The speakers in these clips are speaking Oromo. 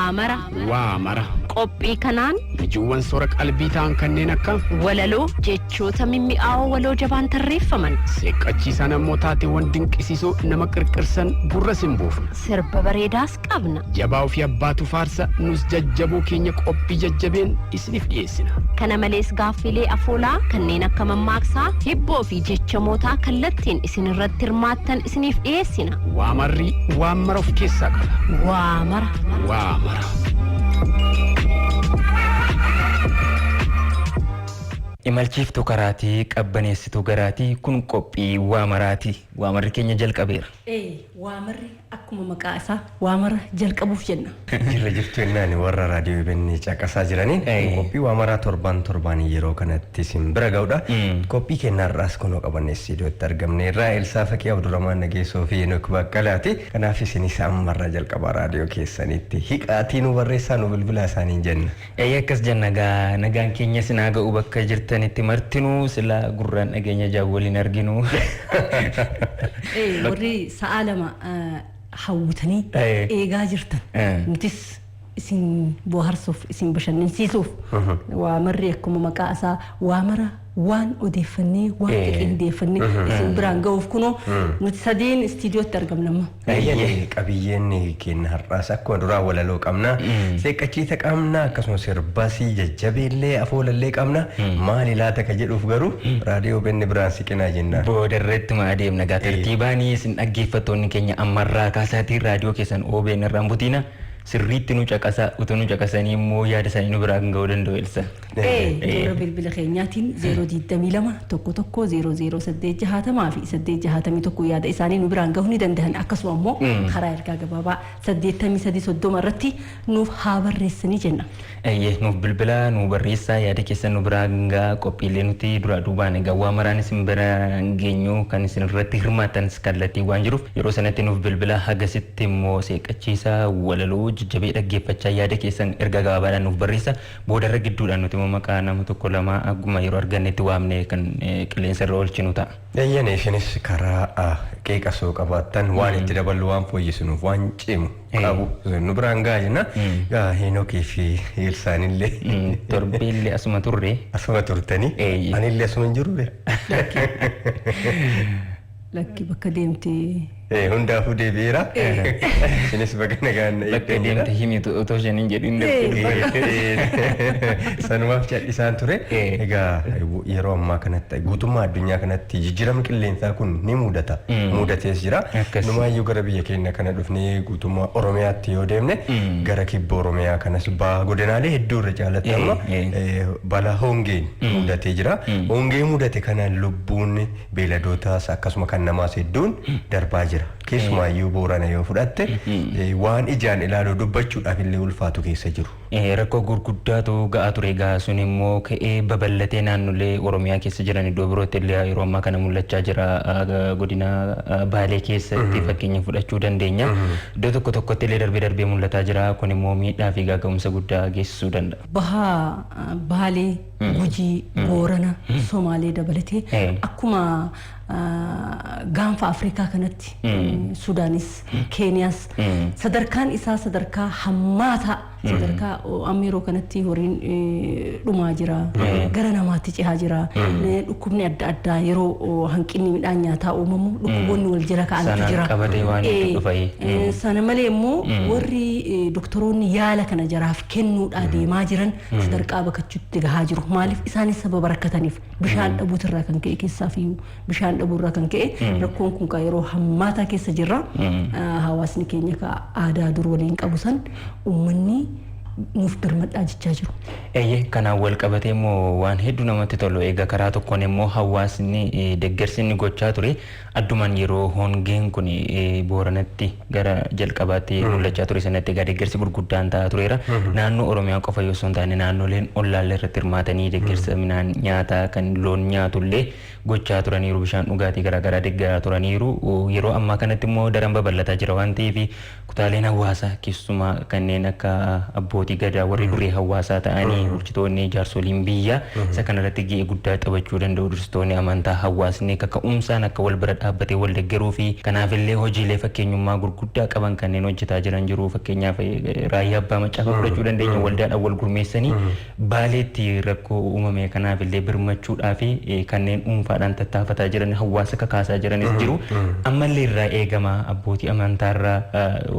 Waamara. Qophii kanaan Bijuuwwan soora qalbii ta'an kanneen akka walaloo jechoota mimmi'aawoo waloo jabaan tarreeffaman. Seeqqachiisan ammoo taateewwan dinqisiisoo nama qirqirsan gurra simbuufna. Sirba bareedaas qabna. Jabaa ofii abbaatu faarsa nus jajjaboo keenya qophii jajjabeen isiniif dhiyeessina. Kana malees gaaffilee afoolaa kanneen akka mammaaksaa, hibboo fi jechamootaa kallattiin isin irratti hirmaattan isiniif dhiyeessina. Waamarri waan mara of keessaa qaba. Waamara. Imalchiiftuu karaatii qabbaneessituu garaatii kun qophii waamaraati. Waamarri keenya jalqabeera. Waamarri akkuma maqaa isaa waamara jalqabuuf jenna. Jirra jirtu ennaan warra raadiyoo benni caqasaa jiraniin qophii waamaraa torban yeroo kanatti isin bira ga'udha. Qophii kennaarraas kunoo qabanneessii iddootti argamne irraa Elsaa Faqii Abdurrahmaan Nageessoo fi Enook Baqqalaati. Kanaaf isinis ammarraa jalqabaa raadiyoo keessanitti hiqaatii nu barreessaa nu bilbilaa isaaniin jenna. Akkas jenna nagaan keenya sinaa ga'u bakka jirtanitti martinuu sila gurraan dhageenya jaawwaliin arginu. Warri sa'a lama hawwatanii eegaa jirtan nutis isin bohaarsuuf isin bashannansiisuuf waamarri akkuma maqaa isaa waamara waan odeeffannee waan qindeeffannee isin biraan ga'uuf kunoo nuti sadeen istiidiyootti argamna. Qabiyyeen keenya har'aas akkuma duraa walaloo qabna, seeqqachiisa qabna, akkasumas sirbaasii jajjabeellee afoolallee qabna. Maali laata ka jedhuuf garuu raadiyoo benni biraan siqinaa jenna. Boodarreetti maa adeemna gaa tartiibaanii isin dhaggeeffattoonni keenya ammarraa kaasaatiin raadiyoo keessan OBN irraan butiina. Sirriitti nu caqasa utuu nu caqasanii immoo yaada isaanii nu biraan ga'uu danda'u Elsa. Toora bilbila keenyaatiin 022 fi 861 yaada isaanii nu biraan ga'uu ni danda'an. Akkasuma immoo karaa ergaa gabaabaa 8330 irratti nuuf haa barreessanii jenna. Nuuf bilbila nu barreessaa yaada keessan nu biraan ga'a qophiilee nuti duraa duubaan egaa waamaraan isin biraan geenyu kan isin irratti hirmaatanis kallattii waan jiruuf yeroo sanatti nuuf bilbila hagasitti immoo seeqqachiisaa walaloo jajjabee dhaggeeffachaa yaada keessan erga gabaabaadhaan nuuf barreessa. Boodarra gidduudhaan nuti maqaa nama tokko lama akkuma yeroo argannetti waamne kan qilleensa irra oolchinu ta'a. Isinis karaa qeeqasoo qabaattan waan itti daballu waan fooyyessinuuf waan cimu qabu nu biraan ga'a jenna. Enookii fi Elsaanillee torbeellee asuma turre. Asuma turtanii anillee asuma hin jirre. Lakki bakka deemtee hundaafuu deebi'eera. Isinis bakka nagaan bakka deemte himitu otoo isheen hin jedhin sanumaaf cal'isaan ture. Egaa yeroo ammaa kanatti guutummaa addunyaa kanatti jijjiiramni qilleensaa kun ni mudata. Mudatees jira. Numaayyuu gara biyya keenya kana dhufnee guutummaa Oromiyaatti yoo deemne gara kibba Oromiyaa kanas godinaalee hedduu irra caalatti amma balaa hongeen mudatee jira. Hongee mudate kanaan lubbuun beeladootaas akkasuma kan namaas hedduun darbaa jira. Keessumaayyuu Boorana yoo fudhatte waan ijaan ilaaluu dubbachuudhaaf illee ulfaatu keessa jiru. Rakkoo gurguddaatu ga'aa ture egaa sun immoo ka'ee babal'atee naannolee Oromiyaa keessa jiran iddoo birootti illee yeroo ammaa kana mul'achaa jira. Godina Baalee keessatti fakkeenya fudhachuu dandeenya. Iddoo tokko tokkotti illee darbee mul'ataa jira. Kun immoo miidhaa fi gaga'umsa guddaa geessisuu danda'a. Baalee, Gujii, Boorana, Somaalee dabalatee akkuma gaanfa Afrikaa kanatti Sudaanis, Keeniyaas sadarkaan isaa sadarkaa hammaataa sadarkaa amma yeroo kanatti horiin dhumaa jira, gara namaatti cehaa jira. Dhukkubni adda addaa yeroo hanqinni midhaan nyaataa uumamu dhukkuboonni wal jala ka'antu jira. Sana malee immoo warri doktoroonni yaala kana jaraaf kennuudhaa deemaa jiran sadarkaa bakkachuutti gahaa jiru. Maaliif isaanis sababa rakkataniif bishaan dhabuutirraa kan ka'e keessaafiyyuu bishaan dhabuurraa kan ka'e rakkoon kun yeroo hammaataa keessa jirra. Hawaasni keenya aadaa dur waliin qabu san uummanni nuuf birmadhaa jechaa jiru. Kanaan wal qabatee immoo waan hedduu namatti tolu. Egaa karaa tokkoon immoo hawaasni deeggarsi inni gochaa ture addumaan yeroo hongeen kun Booranatti gara jalqabaatti mul'achaa ture sanatti egaa deeggarsi gurguddaan ta'aa tureera. Naannoo Oromiyaa qofa yoo hin taane naannoleen ollaallee irratti hirmaatanii deeggarsa midhaan nyaataa kan loon nyaatullee gochaa turaniiru. Bishaan dhugaatii garaagaraa deeggaraa turaniiru. Yeroo ammaa kanatti immoo daran babal'ataa jira waan ta'eef kutaaleen hawaasaa keessumaa kanneen akka abbootii abbootii gadaa warri durii hawaasaa ta'anii bulchitoonni jaarsoliin biyya isa kanarratti gahee guddaa taphachuu danda'u durstoonni amantaa hawaasni kaka'umsaan akka wal bira dhaabbatee wal deeggaruu fi kanaafillee hojiilee fakkeenyummaa gurguddaa qaban kanneen hojjetaa jiran jiru fakkeenyaaf raayyaa abbaa macaa fudhachuu dandeenya waldaadhaan wal gurmeessanii baaleetti rakkoo uumame kanaafillee birmachuudhaa fi kanneen dhuunfaadhaan tattaafataa jiran hawaasa kakaasaa jiranis jiru ammallee irraa eegama abbootii amantaarraa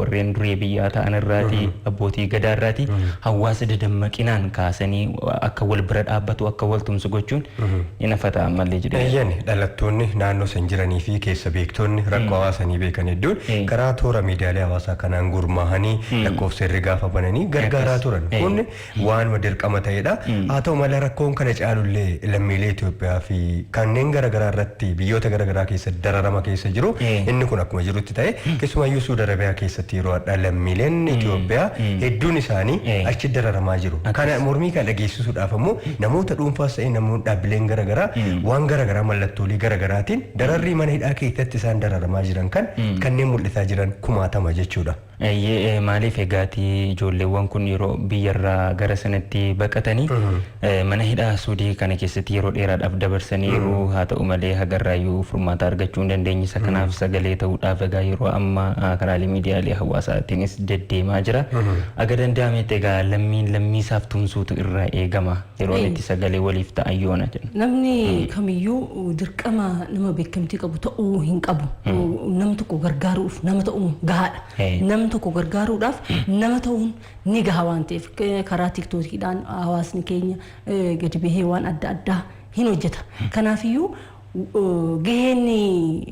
warreen durii biyyaa ta'an irraati abbootii gadaa irraati hawaasa dadammaqinaan kaasanii akka wal bira dhaabbatu akka wal tumsu gochuun inafata ammallee jedhee. Eeyyani dhalattoonni naannoo san jiranii fi keessa beektonni rakkoo hawaasanii beekan hedduun karaa toora miidiyaalee hawaasaa kanaan gurmaahanii lakkoofsa irra gaafa bananii gargaaraa turan. Kun waan dirqama ta'edha. Haa ta'u malee rakkoon kana caalullee lammiilee Itoophiyaa fi kanneen garaagaraa irratti biyyoota garaagaraa keessa dararama keessa jiru. Inni kun akkuma jirutti ta'e keessumayyuu Suudi Arabiyaa keessatti yeroo adda lammiileen Itoophiyaa hedduun isaanii achi dararamaa jiru. Kana mormii kan dhageessisuudhaaf ammoo namoota dhuunfaas ta'e namoonni dhaabbileen garaagaraa waan garaagaraa mallattoolee garaagaraatiin dararrii mana hidhaa keessatti isaan dararamaa jiran kanneen mul'isaa jiran kumaatama jechuudha. Maaliif egaati ijoolleewwan kun yeroo biyyarraa gara sanatti baqatanii mana hidhaa Suudii kana keessatti yeroo dheeraadhaaf dabarsaniiru haa ta'u malee hagarraayyuu furmaata argachuu hin dandeenye isa kanaaf sagalee ta'uudhaaf egaa yeroo amma karaalee miidiyaalee hawaasaatiinis deddeemaa jira. Aga danda'ametti egaa lammiisaaf tumsuutu irraa eegama yeroo itti sagalee waliif ta'an yoona jedhu. Namni kamiyyuu dirqama nama beekamtii qabu ta'uu hin qabu. Nam tokko gargaaruuf nama ta'uun gahaadha. Nam tokko gargaaruudhaaf nama ta'uun ni gaha waan ta'eef karaa tiktookiidhaan hawaasni keenya gadi bahee waan adda addaa hin hojjeta. Kanaafiyyuu gaheen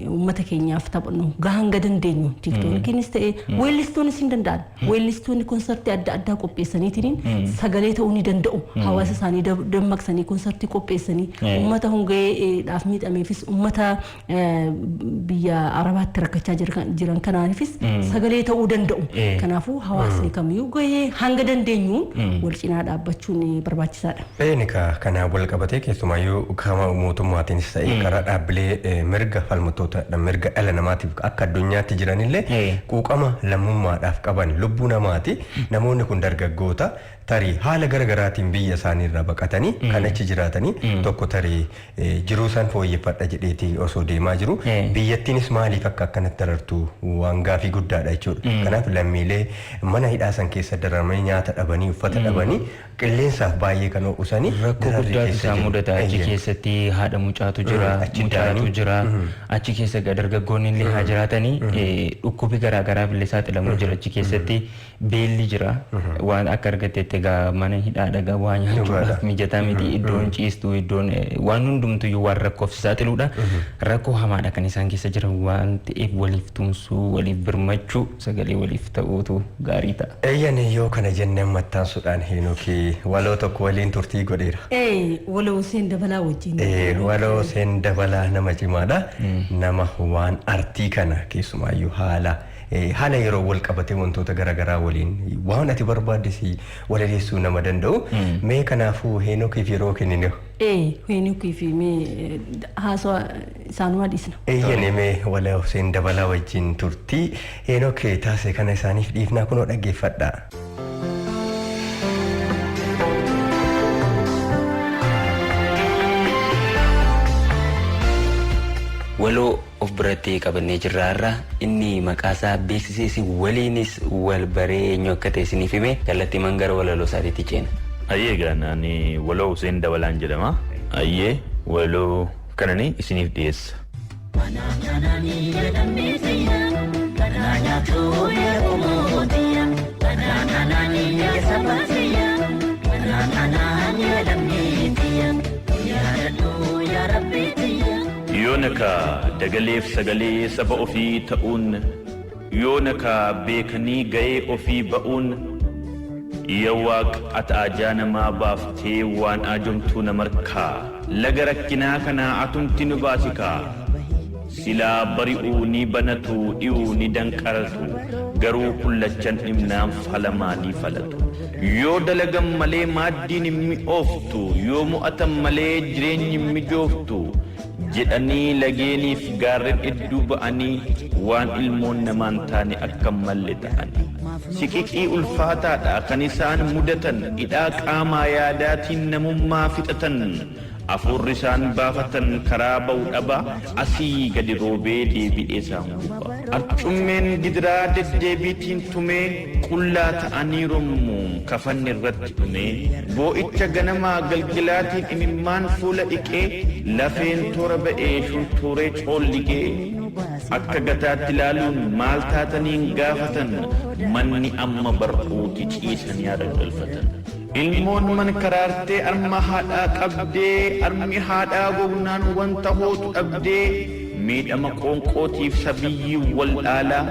uummata keenyaaf taphannu gahan dandeenyu tiktookiinis ta'e weellistoonnis hin danda'an weellistoonni konsartii adda addaa qopheessaniitiin sagalee ta'uu ni danda'u hawaasa isaanii dammaqsanii konsartii qopheessanii uummata hongeedhaaf miidhameefis uummata biyya arabaatti rakkachaa jiran kanaafis sagalee ta'uu danda'u. Kanaafuu hawaasni kamiyyuu gahee hanga dandeenyuun wal cinaa dhaabbachuun barbaachisaadha. Eenika kana wal qabatee keessumayyuu kama mootummaatiinis ta'e karaa dhaabbilee mirga falmattoota mirga dhala namaatiif akka addunyaatti jiranillee quuqama lammummaadhaaf qaban lubbuu namaati. Namoonni kun dargaggoota tarii haala garaagaraatiin biyya isaanii irraa baqatanii kan achi jiraatanii tokko tarii jiruu isaan fooyyeffadha jedheeti osoo deemaa jiru biyyattiinis maaliif akka akkanatti darartu waan gaafii guddaadha jechuudha. Kanaaf lammiilee mana hidhaa san keessa dararamanii nyaata dhabanii uffata dhabanii qilleensaaf baay'ee kan ho'usanii rakkoo guddaatu isaan mudata. Achi keessatti haadha mucaatu jira mucaatu jira achi keessa dargaggoonni illee haa jiraatanii dhukkubi garaagaraaf illee saaxilamuu jira achi keessatti beelli jira waan akka argatetti egaa mana hidhaa dhagaa waa nyaachuudhaaf mijataa miti iddoon ciistuu iddoon waan hundumtuyyuu waan rakkoof saaxiluudha. Rakkoo hamaadha kan isaan keessa jiran waan ta'eef waliif tumsuu waliif birmachuu sagalee waliif ta'uutu gaarii ta'a. Eeyyanii yoo kana jennee mattaansuudhaan Heenokii waloo tokko waliin turtii godheera. Waloo seen dabalaa wajjin. Waloo seen dabalaa nama cimaadha. Nama waan artii kana keessumaayyuu haala yeroo wal qabatee wantoota garaagaraa waliin waan ati barbaadde walaleessuu nama danda'u. Mee kanaafuu Heenookiif yeroo kennine. Heenookiif mee haasawaa isaanuma dhiisna. Eeyyanii mee waloo seen dabalaa wajjin turtii Heenook taasise kana isaaniif dhiifnaa kunoo dhaggeeffadha. Waloo of biratti qabannee jirraarra inni maqaasaa beeksisee waliinis wal baree akka ta'e isiniif hime kallattii mangara walaloo isaatiitti ceena. Ayyee gaanaan waloo Huseen Dabalaan jedhama. Ayyee waloo kanani isiniif dhiyeessa. yoonaka dagaleef sagalee saba ofii ta'uun yoonaka beekanii ga'ee ofii ba'uun yawwaaq ata ajaa namaa baaftee waan ajomtuu namarkaa laga rakkinaa kanaa atumti nu baasikaa silaa bari'uu ni banatu dhi'uu ni danqaratu garuu kullachan dhimnaan falamaanii falatu yoo dalagan malee maaddiin hin mi'ooftu yoo mu'atan malee jireenyi hin mijooftu jedhanii lageeniif gaarreen idduu ba'anii waan ilmoon namaan taane akka malle ta'ani. Siqiqii ulfaataadha kan isaan mudatan hidhaa qaamaa yaadaatiin namummaa fixatan. Afurri isaan baafatan karaa ba'u dhaba asii gadi roobee deebi'ee isaan guba. Arcummeen gidiraa deddeebiitiin tumee qullaa ta'anii rommuun kafanni irratti dhumee boo'icha ganamaa galgalaatiin imimmaan fuula dhiqee lafeen toora ba'ee shuntuuree coolligee akka gataatti ilaaluun maal taataniin gaafatan manni amma bar'uuti ciisan yaada galfatan. Ilmoon man karaartee arma haadhaa qabdee armi haadhaa gognaan wanta hootu dhabdee miidhama qoonqootiif sabiyyii wal dhaalaa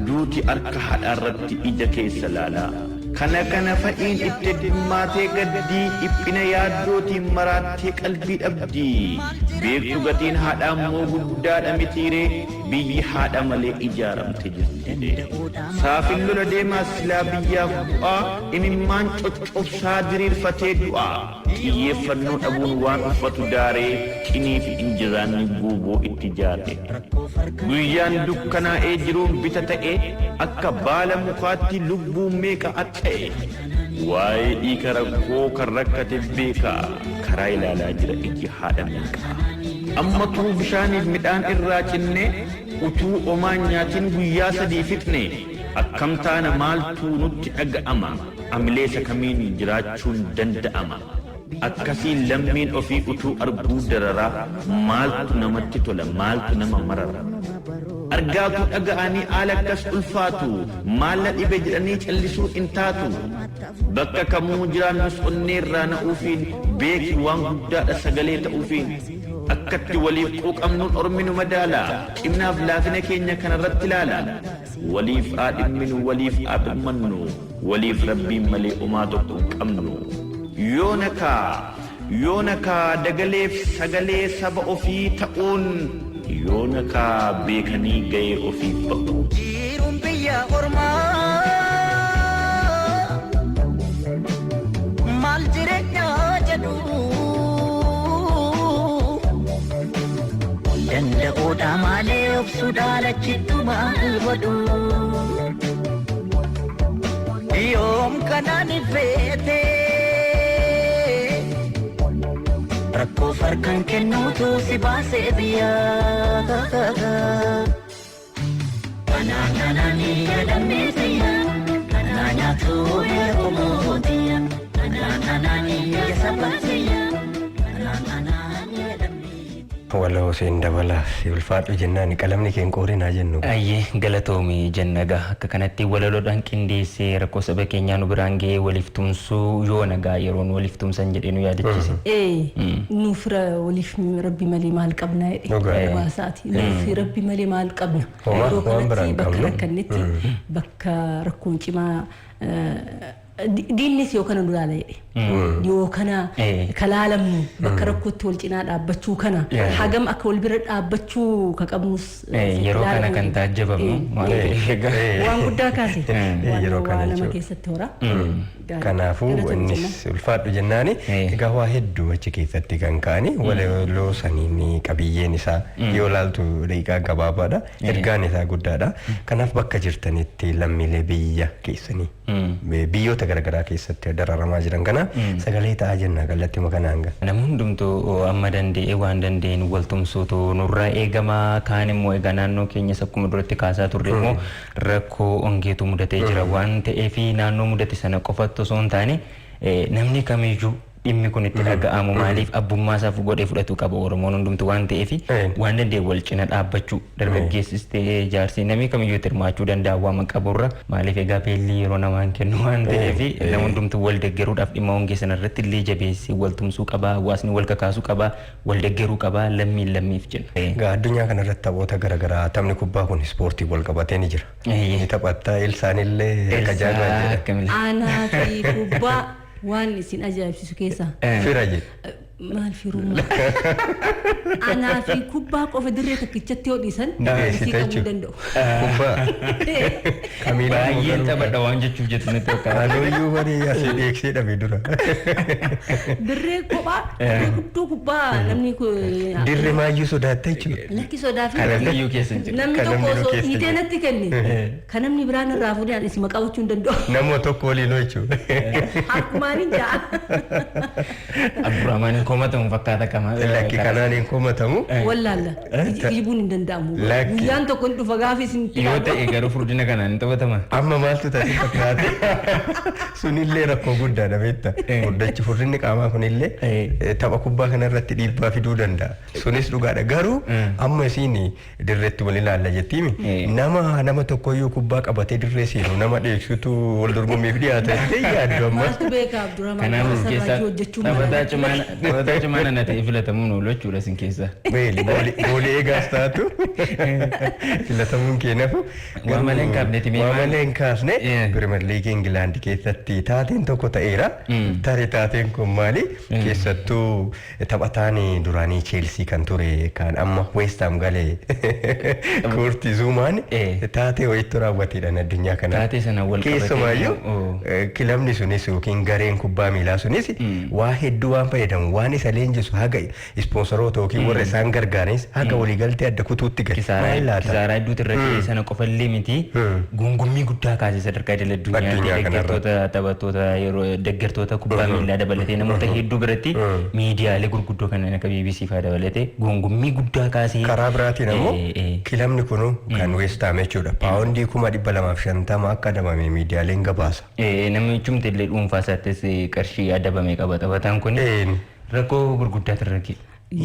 duuti harka haadhaa irratti ija keessa laalaa. Kana fa'iin itti dhimmaatee gaddii dhiphina yaaddootiin maraattee qalbii dhabdii. Beektu gatiin haadhaa immoo guddaadha mitiiree biyyi haadha malee ijaaramte jirti. Saafin lola deemaa silaa biyyaaf bu'aa imimmaan coccobsaa diriirfatee du'aa. Xiyyeeffannoo dhabuun waan uffatu daaree qinii fi injiraanni guuboo itti jaare. Guyyaan dukkanaa'ee jiruun bita ta'e akka baala mukaatti lubbuun meeqa ta'e. Waa'ee dhiiga rakkoo kan rakkate beekaa karaa ilaalaa jira iji haadha meeqaa. Ammatuu bishaaniif midhaan irraa cinnee utuu omaan nyaatiin guyyaa sadii fixne akkam taana maaltu nutti dhaga'ama amileessa kamiin jiraachuun danda'ama. Akkasiin lammiin ofii utuu arguu dararaa maaltu namatti tola maaltu nama marara. Argaatu dhaga'anii haala akkas ulfaatu maalla dhibe jedhanii callisuu hin taatu. Bakka kamuu jiraannus onneerraa na'uufiin beeki waan guddaadha sagalee ta'uufiin. Akkatti waliif quuqamnuun orminu madaala qinnaaf laafina keenya kanarratti ilaala. Waliif haa dhimminu waliif haa dhimmannu waliif rabbiin malee homaa tokko hin qabnu. Yoonakaa dagaleef sagalee saba ofii ta'uun yoonakaa beekanii ga'ee ofii ba'u. Jiruun biyya ormaa maal jireenyaa jedhu danda'uudha malee obsuudhaa lachittu maal godhu. Yoom kanaan ifeete rakkoo farkan kennuutu si baasee biyyaa. Kanaanani yadamee biyyaa kanaa nyaatu eegumoo biyyaa. Kanaanani yasabaa biyyaa kanaanani yadamee. Waloo seen dabala si ulfaadhu jennaan qalamni keen qoorinaa jennu. Ayyee galatoomi jennagaa akka kanatti walaloodhaan qindeessee rakkoo saba keenyaa nu biraan ga'ee waliif tumsuu yoo nagaa yeroon waliif tumsan jedhee nu yaadachiise. Nuuf waliif rabbi malee maal qabna jedhee baasaati. Nuuf rabbi malee maal qabna. Yeroo kanatti bakka rakkannetti bakka rakkoon cimaa diinnis yoo kana duraala jedhe yoo kana kalaalamnu bakka rakkootti wal cinaa dhaabbachuu kana hagam akka wal bira dhaabbachuu ka qabnus yeroo kana kan taajjabamnu waan guddaa kaase yeroo kana nama keessatti hora. Kanaafuu innis ulfaadhu jennaani egaa waa hedduu achi keessatti kan ka'ani walaloo saniin qabiyyeen isaa yoo laaltu daqiiqaa gabaabaadha ergaan isaa guddaadha. Kanaaf bakka jirtanitti lammiilee biyya keessanii biyyoota garaagaraa keessatti dararamaa jiran kana sagalee ta'aa jenna kallattii makanaan. Namni hundumtuu amma danda'ee waan danda'een wal tumsuutu nurraa eegamaa kaan immoo egaa naannoo keenyas akkuma duratti kaasaa turre immoo rakkoo ongeetu mudatee jira waan ta'eef naannoo mudate sana qofa osoo hin taane namni kamiyyuu dhimmi kun itti dhaga'amu maaliif abbummaa isaa godhee fudhatu qaba Oromoon hundumtu waan ta'eef waan danda'e wal cina dhaabbachuu dargaggeessis ta'ee jaarsi namni kamiyyuu hirmaachuu danda'a waan qaburra maaliif egaa beelli yeroo namaan kennu waan ta'eef nama hundumtu wal deeggaruudhaaf dhimma hongee sanarratti illee jabeessee wal tumsuu qaba hawaasni wal kakaasuu qaba wal deeggaruu qaba lammiin lammiif jenna. Egaa addunyaa kanarratti taphoota garaagaraa taphni kubbaa kun ispoortii wal qabatee ni jira. Ni taphatta ilsaanillee kajaajila jedha. Aanaa fi kubbaa waan isin ajaa'ibsiisu keessa fira jedhe maal firummaa anaa fi kubbaa qofa dirree takkichatti yoo dhiisan isii qabuu danda'u. Kubbaa. Baay'een taphadha waan jechuuf jettu natti fakkaata. Alooyyuu barii asii dheeksee dhabe dura. Dirree kophaa guddoo kubbaa namni Dirree maayyuu sodaatta jechuudha. lakki sodaa fi Kanafiyyuu keessa hin jiru. namni tokko osoo hiitee natti kenne kan namni biraan irraa fuudhee ani isima qabachuu hin danda'u. Nama tokko waliin jechuudha. Harkumaan hin ja'a. Abdurrahmaan komatamu fakkaata kama. Lakki kanaan hin komatamu. Wallaalla ijibuun hin danda'amu. Lakki. Guyyaan tokko hin dhufa gaafa isin Yoo ta'e garuu furdina kanaan hin taphatama. Amma maaltu taate fakkaate sunillee rakkoo guddaadha beekta. Furdachi furdinni qaamaa kunillee tapha kubbaa kanarratti dhiibbaa fiduu danda'a. Sunis dhugaadha garuu amma isiin dirreetti wal ilaalla jettiimi. Nama tokkoyyuu kubbaa qabatee dirree seenu nama dheeksutu wal dorgommiif dhiyaata jettee yaaddu amma. maaltu beeka Abdurrahmaan Kanaaf sararaajii keessa hojjechuu taphataa cimaan ana ta'e filatamuun oolu jechuudha isin keessa. Goolii eegaas taatu filatamuun keenyafu. Waan malee hin kaafneeti mee Waan maal? malee hin kaafne Pirimeer Liigii Ingilaandi keessatti taateen tokko ta'eera. Taateen kun maali? Keessattuu taphataan duraanii Cheelsii kan ture kan amma West Ham galee Kurti Zuumaan taatee wayitti raawwateedhaan addunyaa kana. Taatee sana wal qabatee. Keessumaayyuu kilabni sunis yookiin gareen kubbaa miilaa sunis waa hedduu waan fayyadamu waan isa leenjisu haga ispoonsoroota yookiin warra isaan gargaaranis haga waliigaltee adda kutuutti gadi. Kisaaraa hedduutu irratti sana qofallee miti gungummii guddaa kaasee sadarkaa idil addunyaatti deeggartoota taphattoota yeroo deeggartoota kubbaa miilaa dabalatee namoota hedduu biratti miidiyaalee gurguddoo kanneen akka BBC fa'aa dabalatee gungummii guddaa kaasee. Karaa biraatiin ammoo kilabni kunu kan West Ham jechuudha. Paawundii 250 akka adabame miidiyaaleen gabaasa. Namni cimte illee dhuunfaa isaattis qarshii adabame qaba taphataan kun rakkoo gurguddaatu irra ga'e.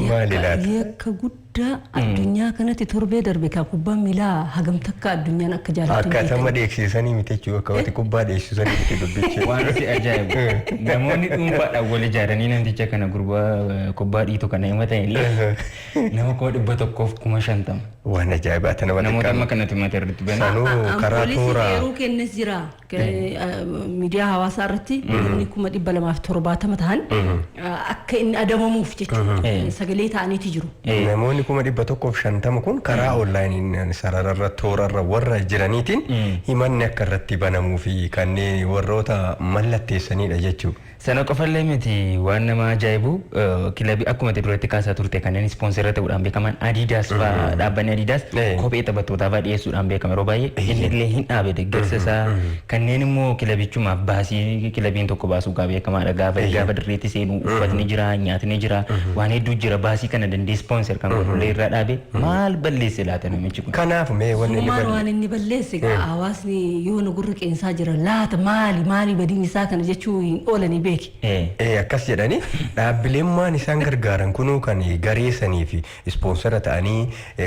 Maali laata? Yakka guddaa addunyaa kanatti torbee darbe kan kubbaan miilaa hagam takka addunyaan akka jaallatu. Akkatama dheeksisanii miti jechuudha. Akka wati kubbaa dheeksisanii miti dubbichi. Waan si ajaa'ibu namoonni dhuunfaadhaan wal ijaaranii namticha kana gurbaa kubbaa dhiitu kana himatan illee nama 150,000. Waan ajaa'ibaa tana waliin namoota amma kanatti mata irratti banaa. Sanuu karaa toora. Yeroo kennes jira miidiyaa hawaasaa irratti namni 270 ta'an akka inni adabamuuf jechuudha. Sagalee ta'aniiti jiru. Namoonni 150 kun karaa onlaayiniin sarararra toorarra warra jiraniitiin himanni akka irratti banamuu fi kanneen warroota mallatteessanidha jechuudha. Sana qofallee miti waan nama ajaa'ibu kilabii akkuma duratti kaasaa turte kanneen ispoonsera ta'uudhaan beekaman Adidas fa'aa dhaabbanni Adidas kophee taphattootaaf dhiyeessuudhaan beekama yeroo baay'ee inni illee hin dhaabe deeggarsa isaa kanneen immoo kilabichumaaf baasii kilabiin tokko baasuu gaa beekamaadha gaafa dirreetti seenu uffatni jira nyaatni jira waan hedduu jira baasii kana dandee ispoonser kan godhullee irraa dhaabe maal balleesse laata namichi kun. Kanaaf mee waan inni balleesse hawaasni yoo nu gurra qeensaa jira laata maali badiin isaa kana jechuu hin oolanii beeki. Akkas jedhanii dhaabbileen maan isaan gargaaran kunuu kan gareessanii fi ispoonsera ta'anii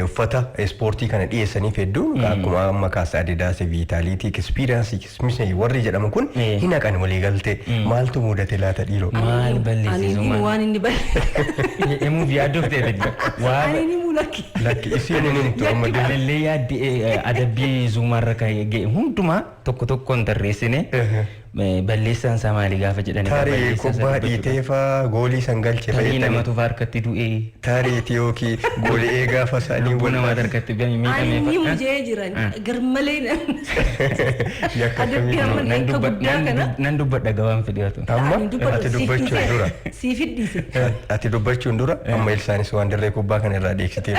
uffata ispoortii kana dhiyeessaniif hedduu akkuma amma kaasa Adidas Vitality Experience Kismisee warri jedhamu kun hin haqan walii galtee maaltu mudate laata dhiiroo. Maal balleessisu maal. Waan inni balleesse. Emuuf yaaddoof ta'e waan inni mul'aki. Lakki isiin inni Amma dalallee yaaddi adabbii zuumarra ga'e hundumaa tokkoon tarreessine balleessaan isaa maali gaafa jedhani. Tarii kubbaa dhiiteefaa goolii san galche tarii namatu harkatti du'ee. Tariiti yookiin goolii eegaa fasaanii wal nama harkatti miidhamee Ani mujee jiran garmalee nan dubbadha gabaan fidhatu. Amma ati dubbachuun dura. Sii fiddise. Ati dubbachuun dura amma ilsaanis waan dirree kubbaa kana irraa dheeksiteef.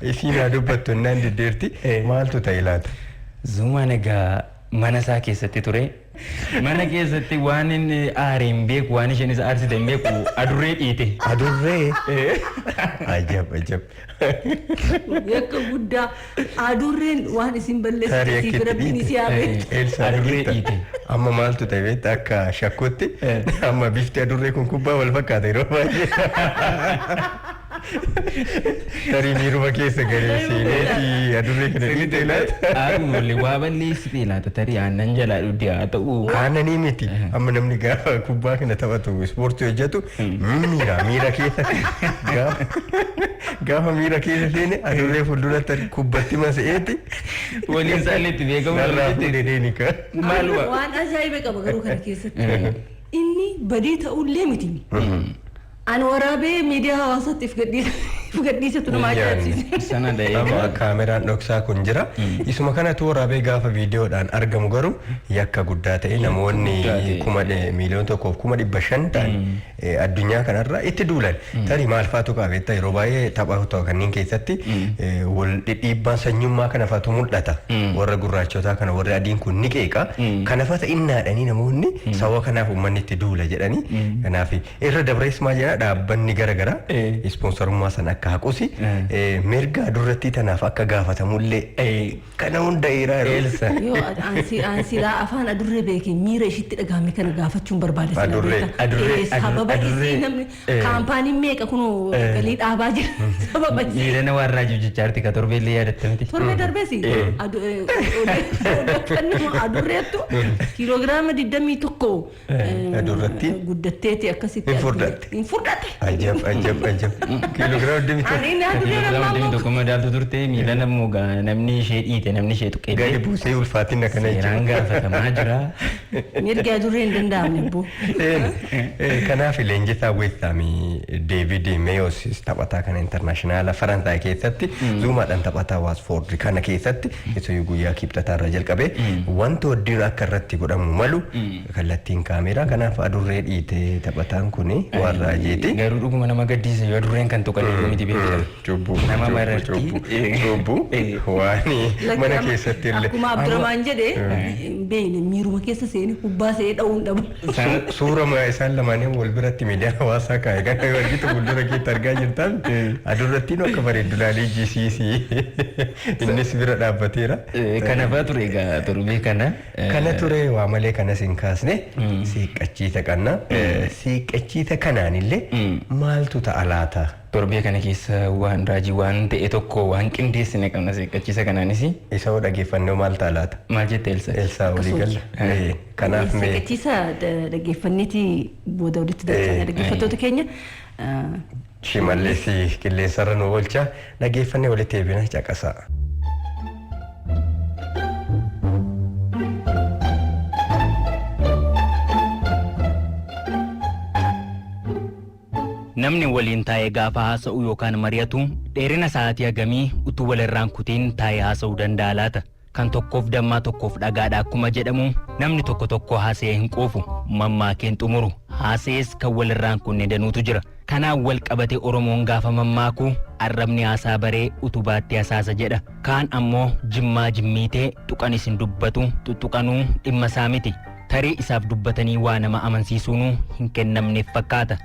Isiin haa dubbattu naan diddeerti maaltu ta'e laata? Zuumaan egaa mana isaa keessatti ture. Mana keessatti waan inni aareen beeku waan isheen isa aarsite hin beeku adurree dhiite. Adurree? Ajab. Yakka guddaa adurreen waan isin balleessitii fi rabbiin isii haabee. Adurree dhiite. Amma maaltu ta'e beektaa akka shakkutti amma bifti adurree kun kubbaa wal fakkaata yeroo baay'ee. Tarii miiruma keessa galee seeneeti adurree kana dhiite laata? Aarumallee waa balleessite laata tarii aannan jalaa dhudhee haa ta'u. Aannanii miti amma namni gaafa kubbaa kana taphatu ispoortii hojjetu miira keessa gaafa miira keessa seene adurree fuulduratti kubbatti masa'eeti waliin isaallee itti beekamu narraa fuudhee deenika. Waan ajaa'iba qaba garuu kana keessatti. Inni badii ta'ullee miti. Ani waraabee miidiyaa hawaasaatiif gadhiisatu nama ajaa'ibsiise. Sana da'ee. Amma kaameraan dhoksaa kun jira. Isuma kanatu waraabee gaafa viidiyoodhaan argamu garuu yakka guddaa ta'e namoonni miliyoona 1,500,000 ta'an addunyaa kanarra itti duulan. Tarii maal faatu qabeetta yeroo baay'ee tapha kanneen keessatti wal dhidhiibbaan sanyummaa kana faatu mul'ata. Warra gurraachotaa kana warri adiin kun ni qeeqa. Kana fata innaadhanii namoonni sababa kanaaf uummanni itti duula jedhanii. Kanaaf irra dabrees maal jedhaa dhaabbanni garaagaraa ispoonsarummaa sana akka haqusi mirga adurratti tanaaf akka gaafatamullee kana hunda eeraa Elsa yoo ansilaa afaan adurree beekee miira ishitti dhagaame kana gaafachuun barbaada sababa isii namni kaampaaniin meeqa kunoo galii dhaabaa jira sababa miirana warraa jijjichaarti ka torbeellee yaadatte miti torbee darbeesi odeeffannoo adurreettu kiiloogiraama 21 adurratti guddatteeti akkasitti hin fudhatte ajab kiiloogiraama 21 tokkoma daabtu turte miilana muga namni ishee dhiite namni ishee tuqee gadi buusee ulfaatina kana jiraan gaafatamaa jira mirga adurree hin danda'amne boo kanaaf leenjisaa weessaami David Mayos taphataa kana internaashinaala Faransaay keessatti zuumaadhaan taphataa Watford kana keessatti isa guyyaa kibxataa irra jalqabee wanta wadiin akka irratti godhamu malu kallattiin kaameraa kanaaf adurree dhiite taphataan kun warraa jeeti garuu dhuguma nama gaddisiisa yoo adurreen kan tuqanii miti beekama cubbuu nama marartii cubbuu waan mana keessatti illee akkuma Abdurrahmaan jedhe beeyne miiruma keessa seeni kubbaa see dha'uun dhabu suura isaan lamaanii wal biratti miidiyaa hawaasaa kaa'e kan argitu fuuldura keetti argaa jirtan adurrattiin akka bareeddu laalii jisiisii innis bira dhaabbateera kanafaa ture egaa torbee kana ture waa malee kanas hin kaasne siiqqachiisa qabna siiqqachiisa kanaanillee maaltu ta'a laata torbee kana keessa waan raajii waan ta'e tokko waan qindeessine qabna siiqqachiisa kanaanis isa hoo dhaggeeffannoo maal ta'a laata maal jette Elsaa walii galla kanaaf mee siiqqachiisa dhaggeeffanneeti booda walitti dachaana dhaggeeffattoota keenya shimalleessi qilleensarra nu oolcha dhaggeeffannee walitti eebina caqasaa. namni waliin taa'ee gaafa haasa'u yookaan mari'atu dheerina sa'aatii hagamii utuu walirraan kutiin taa'ee haasa'uu danda'a laata kan tokkoof dammaa tokkoof dhagaadha akkuma jedhamu namni tokko haasa'ee hin quufu mammaakeen xumuru haasa'ees kan walirraan kunne danuutu jira kanaan wal qabate oromoon gaafa mammaaku arrabni haasaa baree utubaatti hasaasa jedha kaan ammoo jimmaa jimmiitee tuqanis hin dubbatu tuttuqanuu dhimma isaa miti tarii isaaf dubbatanii waa nama amansiisuunuu hin kennamneef fakkaata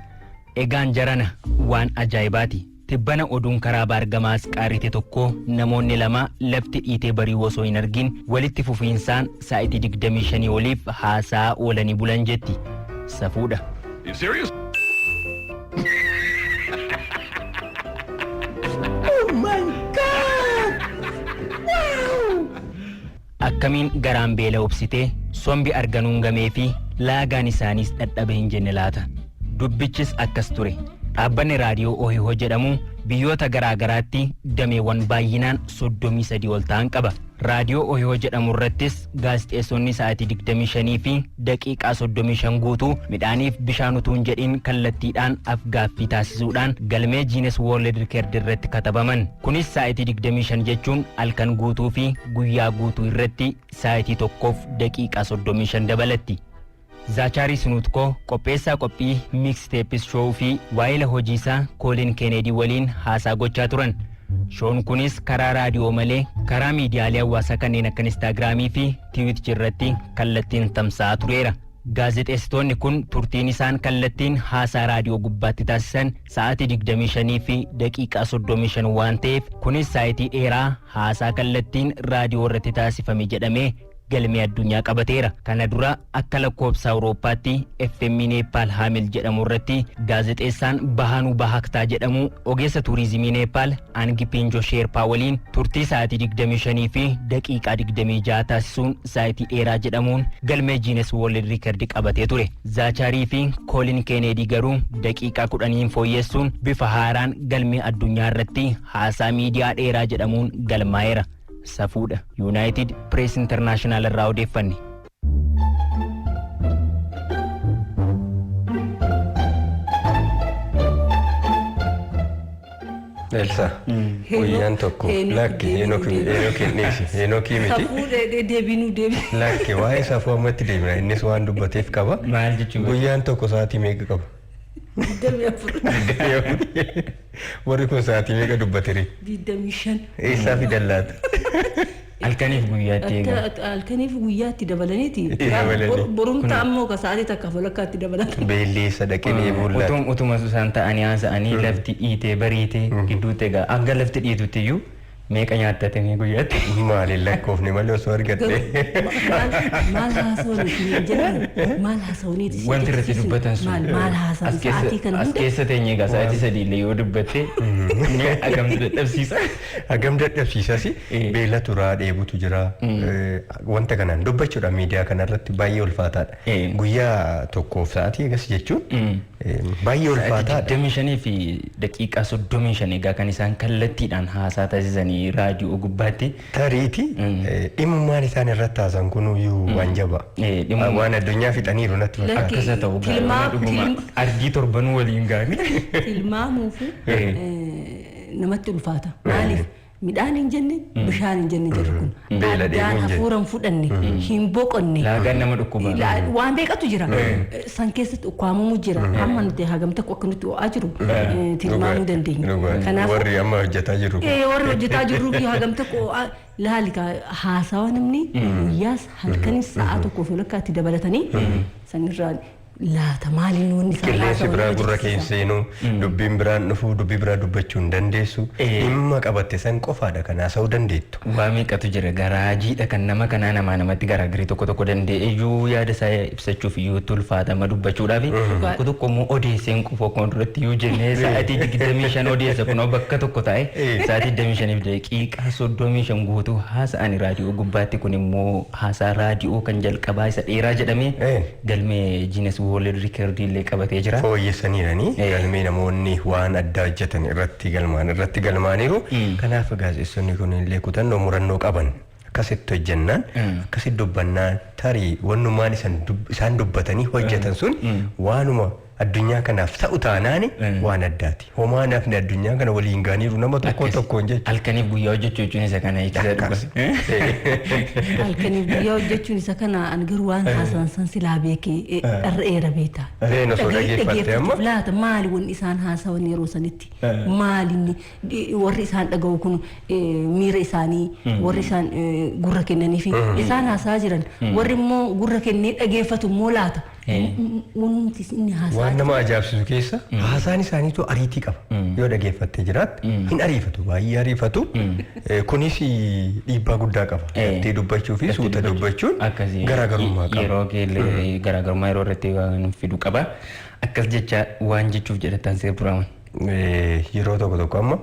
egaan jarana waan ajaa'ibaati tibbana oduun karaa baargamaas qaarite tokko namoonni lama lafti dhiitee barii osoo hin argin walitti fufiinsaan sa'aatii 25 oliif haasaa oolanii bulan jetti safuudha akkamiin garaan beela obsitee sombi arganuun gamee fi laagaan isaaniis dhadhabe hin jenne laata dubbichis akkas ture dhaabbanni raadiyoo OHO jedhamu biyyoota garaagaraatti dameewwan baay'inaan 33 ol ta'an qaba raadiyoo OHO jedhamu irrattis gaazexeessonni sa'aatii 25 fi daqiiqaa 35 guutuu midhaaniif bishaan utuu hin jedhin kallattiidhaan afgaaffii taasisuudhaan galmee Guinness World Record irratti katabaman kunis sa'aatii 25 jechuun halkan guutuu fi guyyaa guutuu irratti sa'aatii tokkoof daqiiqaa 35 dabalatti Zachary Snutko qopheessaa qophii mixtapes show fi waa'ila hojiisaa Colin Kennedy waliin haasaa gochaa turan. Shoon kunis karaa raadiyoo malee karaa miidiyaalee hawaasaa kanneen akka Instagramii fi Twitter irratti kallattiin tamsa'aa tureera. Gaazexeessitoonni kun turtiin isaan kallattiin haasaa raadiyoo gubbaatti taasisan sa'aatii 25 fi daqiiqaa 35 waan ta'eef kunis sa'aatii dheeraa haasaa kallattiin raadiyoo irratti taasifame jedhamee galmee addunyaa qabateera kana dura akka lakkoobsa Awurooppaatti FM Nepal Hamil jedhamu irratti gaazexeessaan Bahanuu Bahaktaa jedhamu ogeessa tuurizimii Nepal Angi Pinjo Sherpaa waliin turtii sa'aatii 25 fi daqiiqaa 26 taasisuun sa'aatii dheeraa jedhamuun galmee Guinness World Record qabatee ture Zachary fi Colin Kennedy garuu daqiiqaa 10 fooyyessuun bifa haaraan galmee addunyaa irratti haasaa miidiyaa dheeraa jedhamuun galmaa'eera safuudha United Press International irraa odeeffanne Elsa. Guyyaan tokko lakki Heenookiin dhiisi. Heenookii miti. Safuu deebinuu deebi. Lakki waa'ee safuu ammatti deemna innis waan dubbateef qaba. Maal jechuudha? Guyyaan tokko sa'aatii meeqa qaba? 24. Warri kun sa'aatii meeqa dubbatere? 25. Eessaa fidallaata? Halkaniif guyyaatti eega. Halkaniif guyyaatti dabalaniiti. Dabalanii. Borumta ammoo ka sa'aatii takka walakkaatti dabalata. Beelleessa dhaqee eebullaata. Utuma isaan ta'anii haasa'anii lafti dhiitee bariitee gidduutti egaa hanga lafti dhiitutti iyyuu meeqa nyaattatanii guyyaatti? Maaliin lakkoofne malee osoo argatte. Maal haasawanii jedhan maal haasawanii Wanti irratti dubbatan sun maal haasawan sa'aatii kana as keessa teenye egaa sa'aatii sadiillee yoo dubbatte hagam dadhabsiisa. Hagam dadhabsiisas beela turaa dheebutu jira. Wanta kanaan dubbachuudha miidiyaa kanarratti baay'ee ulfaataadha. Guyyaa tokkoof sa'aatii egas jechuun baay'ee ulfaataadha. 25 fi daqiiqaa 35 egaa kan isaan kallattiidhaan haasaa taasisanii raadiyoo gubbaatti. Tariiti dhimummaan isaan irratti haasan kunuyyuu waan jaba. Waan addunyaa fixaniiru natti fakkaata. Akkasa ta'u dhuguma ardii torbanuu waliin gaani. Tilmaamuufi namatti ulfaata. Maaliif? Midhaan hin jenne bishaan hin jenne jedhu kun. Beela dheebuu hin jenne. Hafuuran fudhanne hin boqonne. Laagaan nama dhukkuba. Waan beekatu jira. San keessatti ukkaamamu jira. Amma nuti hagam takku akka nuti ho'aa jiru tilmaamuu dandeenya. Warri amma hojjetaa jiru. Warri hojjetaa jirru hagam takku ho'aa laali haasawa namni guyyaas halkanis sa'a tokkoof walakkaatti dabalatanii sanirraa laata maaliin wanni isaa qilleensi biraa gurra keenseenuu dubbiin biraan dhufuu dubbii biraa dubbachuu hin dandeessu dhimma qabatte san qofaadha kan haasa'uu dandeettu. Waa meeqatu jira garaajiidha kan nama kanaa namatti garaagarii tokko danda'e iyyuu yaada isaa ibsachuuf iyyuu tulfaatama dubbachuudhaaf tokko tokko immoo odeesseen qofoo kan duratti iyyuu jennee sa'aatii 25 odeessa kunoo bakka tokko taa'e sa'aatii 25 daqiiqaa 35 guutuu haasa'anii raadiyoo gubbaatti kun immoo haasaa raadiyoo kan jalqabaa isa dheeraa jedhamee galmee jiinas World Record illee qabatee jira. Fooyyessaniiranii galmee namoonni waan addaa hojjetan irratti galmaaniiru. Kanaaf gaazexeessonni kun illee kutannoo murannoo qaban. Akkasitti hojjennaan akkasitti dubbannaan tarii wannummaan isaan dubbatanii hojjetan sun waanuma addunyaa kanaaf ta'u taanaani waan addaati. Homaa naafni addunyaa kana waliin gaaniiru nama tokkoon jechuudha. Halkaniif guyyaa hojjechuu jechuun isa kana jechuudha. Halkaniif guyyaa hojjechuun isa kana an garuu waan haasawan san silaa beekee dhar'eera beeta. Osoo dhaggeeffatte amma. Laata maali wanni isaan haasawan yeroo sanitti maali warri isaan dhaga'u kun miira isaanii warri isaan gurra kennaniifi isaan haasaa jiran warri immoo gurra kennee dhageeffatu immoo laata. Waan nama ajaa'ibsiisu keessa haasaan isaaniitu ariitii qaba. Yoo dhageeffattee jiraatte hin ariifatu baay'ee ariifatu. Kunis dhiibbaa guddaa qaba. Itti dubbachuu fi suuta dubbachuun garaagarummaa qaba. Yeroo keellee garaagarummaa yeroo irratti waan fidu qaba. Akkas jecha waan jechuuf jedhattan see duraaman. Yeroo tokko amma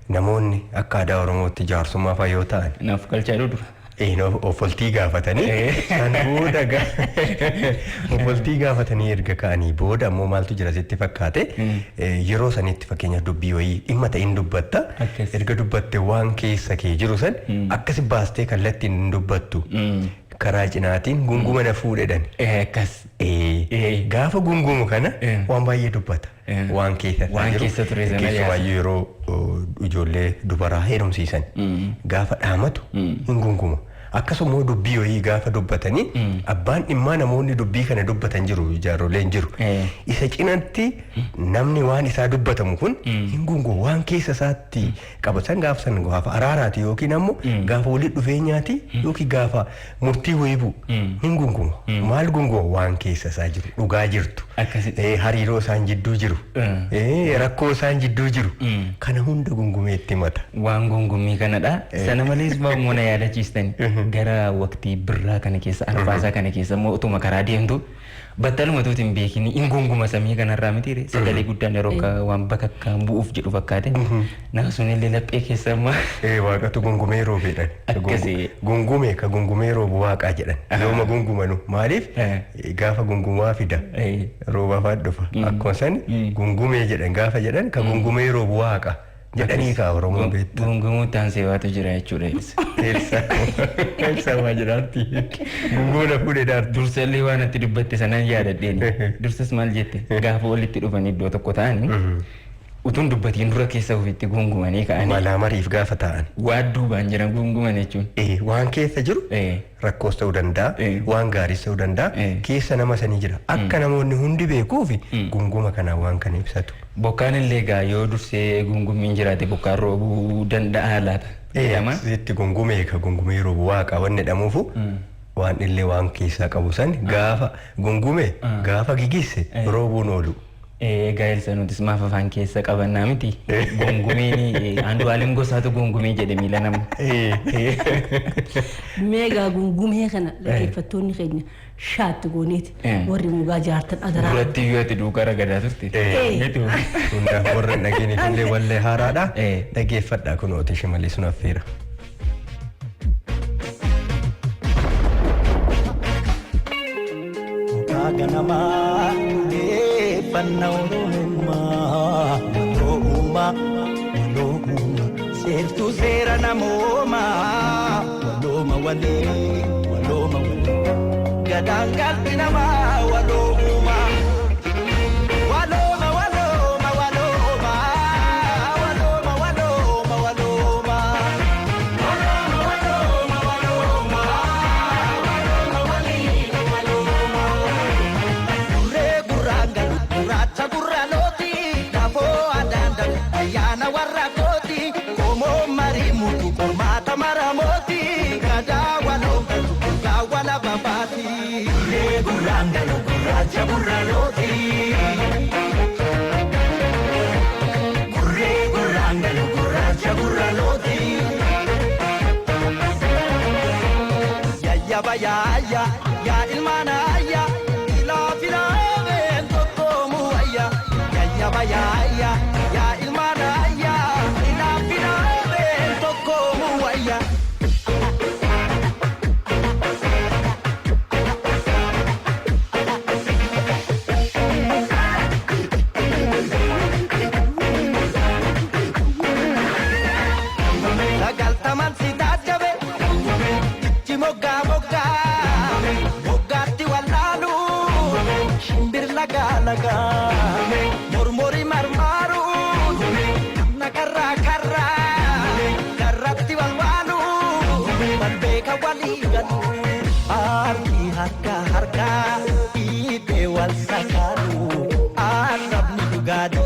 namoonni akka aadaa Oromootti jaarsummaa fa'aa yoo ta'an. Naaf galchaa dudura. Offoltii gaafatanii san booda offoltii gaafatanii erga ka'anii booda ammoo maaltu jira sitti fakkaate yeroo sanitti fakkeenya dubbii wayii dhimma ta'in dubbatta erga dubbatte waan keessa kee jiru san akkasi baastee kallattiin hin dubbattu karaa cinaatiin gunguma na fuudhedhan akkas gaafa gungumu kana waan baay'ee dubbata waan keessa ture keessumayyuu yeroo ijoollee dubaraa heerumsiisan gaafa dhaamatu hin gunguma. Akkasuma dubbii wayii gaafa dubbatanii abbaan dhimmaa namoonni dubbii kana dubbatan jiru jaarroleen jiru. Isa cinatti namni waan isaa dubbatamu kun hin gungumu waan keessa isaatti qabatan gaafa araaraati yookiin ammoo gaafa walitti dhufeenyaati yookiin gaafa murtii wayii bu'u hin gungumu. Maal gungumu waan keessa isaa jiru dhugaa jirtu. Hariiroo isaan jidduu jiru. Rakkoo isaan jidduu jiru. Kana hunda gungumeetti mata. Waan gungumii kanadha. Sana malees baay'ee na yaadachiistani. Gara waqtii birraa kana keessa arfaasaa kana keessa immoo utuma karaa deemtu battaluma tuuti hin beekini hin gunguma samii kanarraa miti sagalee guddaan yeroo waan bakakkaan bu'uuf jedhu fakkaate naasuun illee laphee keessa amma waaqatu gungumee roobeedhaan akkasii gungumee ka gungumee roobu waaqaa jedhan yooma gungumanu maaliif gaafa gungumaa fida roobaafaa dhufa akkuma san gungumee jedhan gaafa jedhan ka gungumee roobu waaqa jedhanii kaa Oromoo beektu. Gungumuutaan seewaatu jira jechuudha. Ibsa waa jiraatti. Gungumuna fuudhee daartu. Dursa illee waan itti dubbatte sanaan yaadadheen. Dursas maal jette gaafa walitti dhufan iddoo tokko ta'anii Utuun dubbatiin dura keessa ofitti gungumanii ka'anii. Malaa mariif gaafa ta'an. Waan duubaan jiran gunguman jechuun. Waan keessa jiru rakkoos ta'uu danda'a, waan gaariis ta'uu danda'a, keessa nama sanii jira. Akka namoonni hundi beekuufi gunguma kanaan waan kana ibsatu. Bokkaan illee gaa yoo dursee gungummiin jiraate bokkaan roobuu danda'a laata. Itti gungumee ka gungumee roobu waaqa wanni dhamuufu waan illee waan keessaa qabu san gaafa gungumee gaafa gigisse roobuun oolu. Gaa'elsa nutis maaf afaan keessa qabannaa miti. Gungumiin Andu'aalem Gosaatu gungumee jedhe miila nama. Meegaa gungumee kana dhaggeeffattoonni keenya shaatti gooneeti warri mugaa jaartan adaraa. Duratti iyyuu ati duukaa ragadaa turte. Hundaaf warra dhageeniif illee wallee haaraadha. Dhaggeeffadhaa kunooti shimalii sun affeera. Ganama panna Roma sertu sera namoma waloma waloma gadanggal pinama waloma waloma waloma waloma waloma waloma waloma mata maramoti kada wala babati leguranga loguracha burraloti leguranga loguracha burraloti ya baya ya ilmana ya ila filaento muaya ya baya ya ilmana ya ila fila muaya lagal taman sidat jabe moga moga mogati walalu shimbir laga laga murmuri marmaru nakarra karra karratti walwalu manbeka waligalu arki harka harka ide wal sakalu arabni dugadi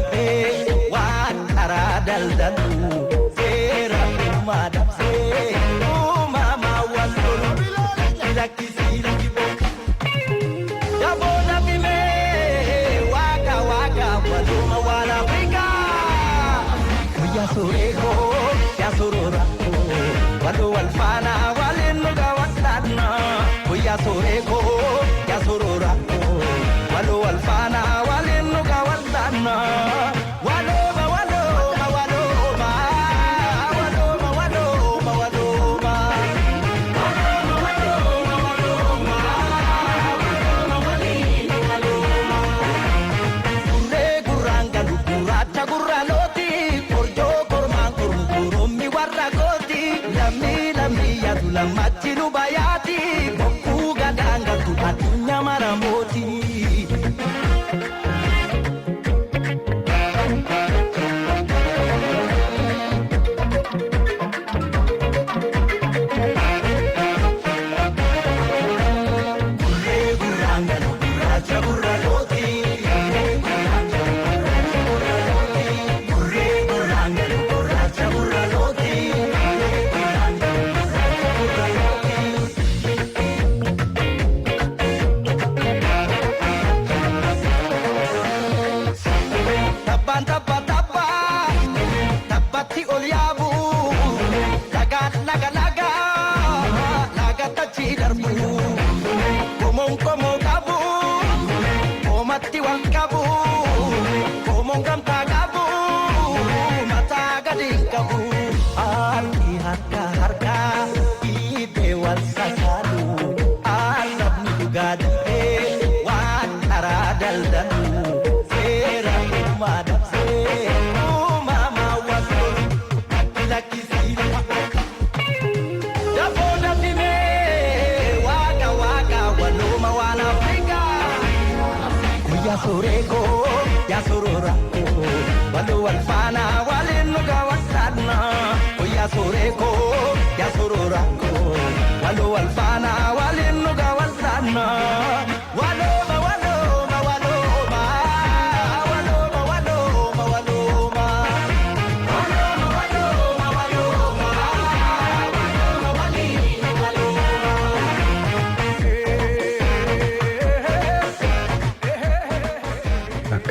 wan aradal dalu sera madam se mama walulu lakisira kibo yabona bime waka waka waluma wala afrika ya sorego ya sorora walo walfana walenuga watana ya sorego ya sorora walo walfana walenuga watana waloma waloma waloma waloma waloma waloma guranga luguracha guraloti porjo korman kurmukurumi warragoti lammi lammi yadu lammachi lubayati bokku gadanga tu adunya maramoti guranga luguracha guraloti Tabati olyabu laga laga laga laga tachi darbu komong komong kabu komati wang kabu komong gamta kabu mata gading kabu arti harka harka ide wal sakalu alab ni gade wan aradal dalu sera madap se mama wasul lakisira yabona bime waka waka waluma wana afrika ya sorego ya sorora walu walfana walinuga watadna ya soreko ya sororako walu walfana walinuga watadna walu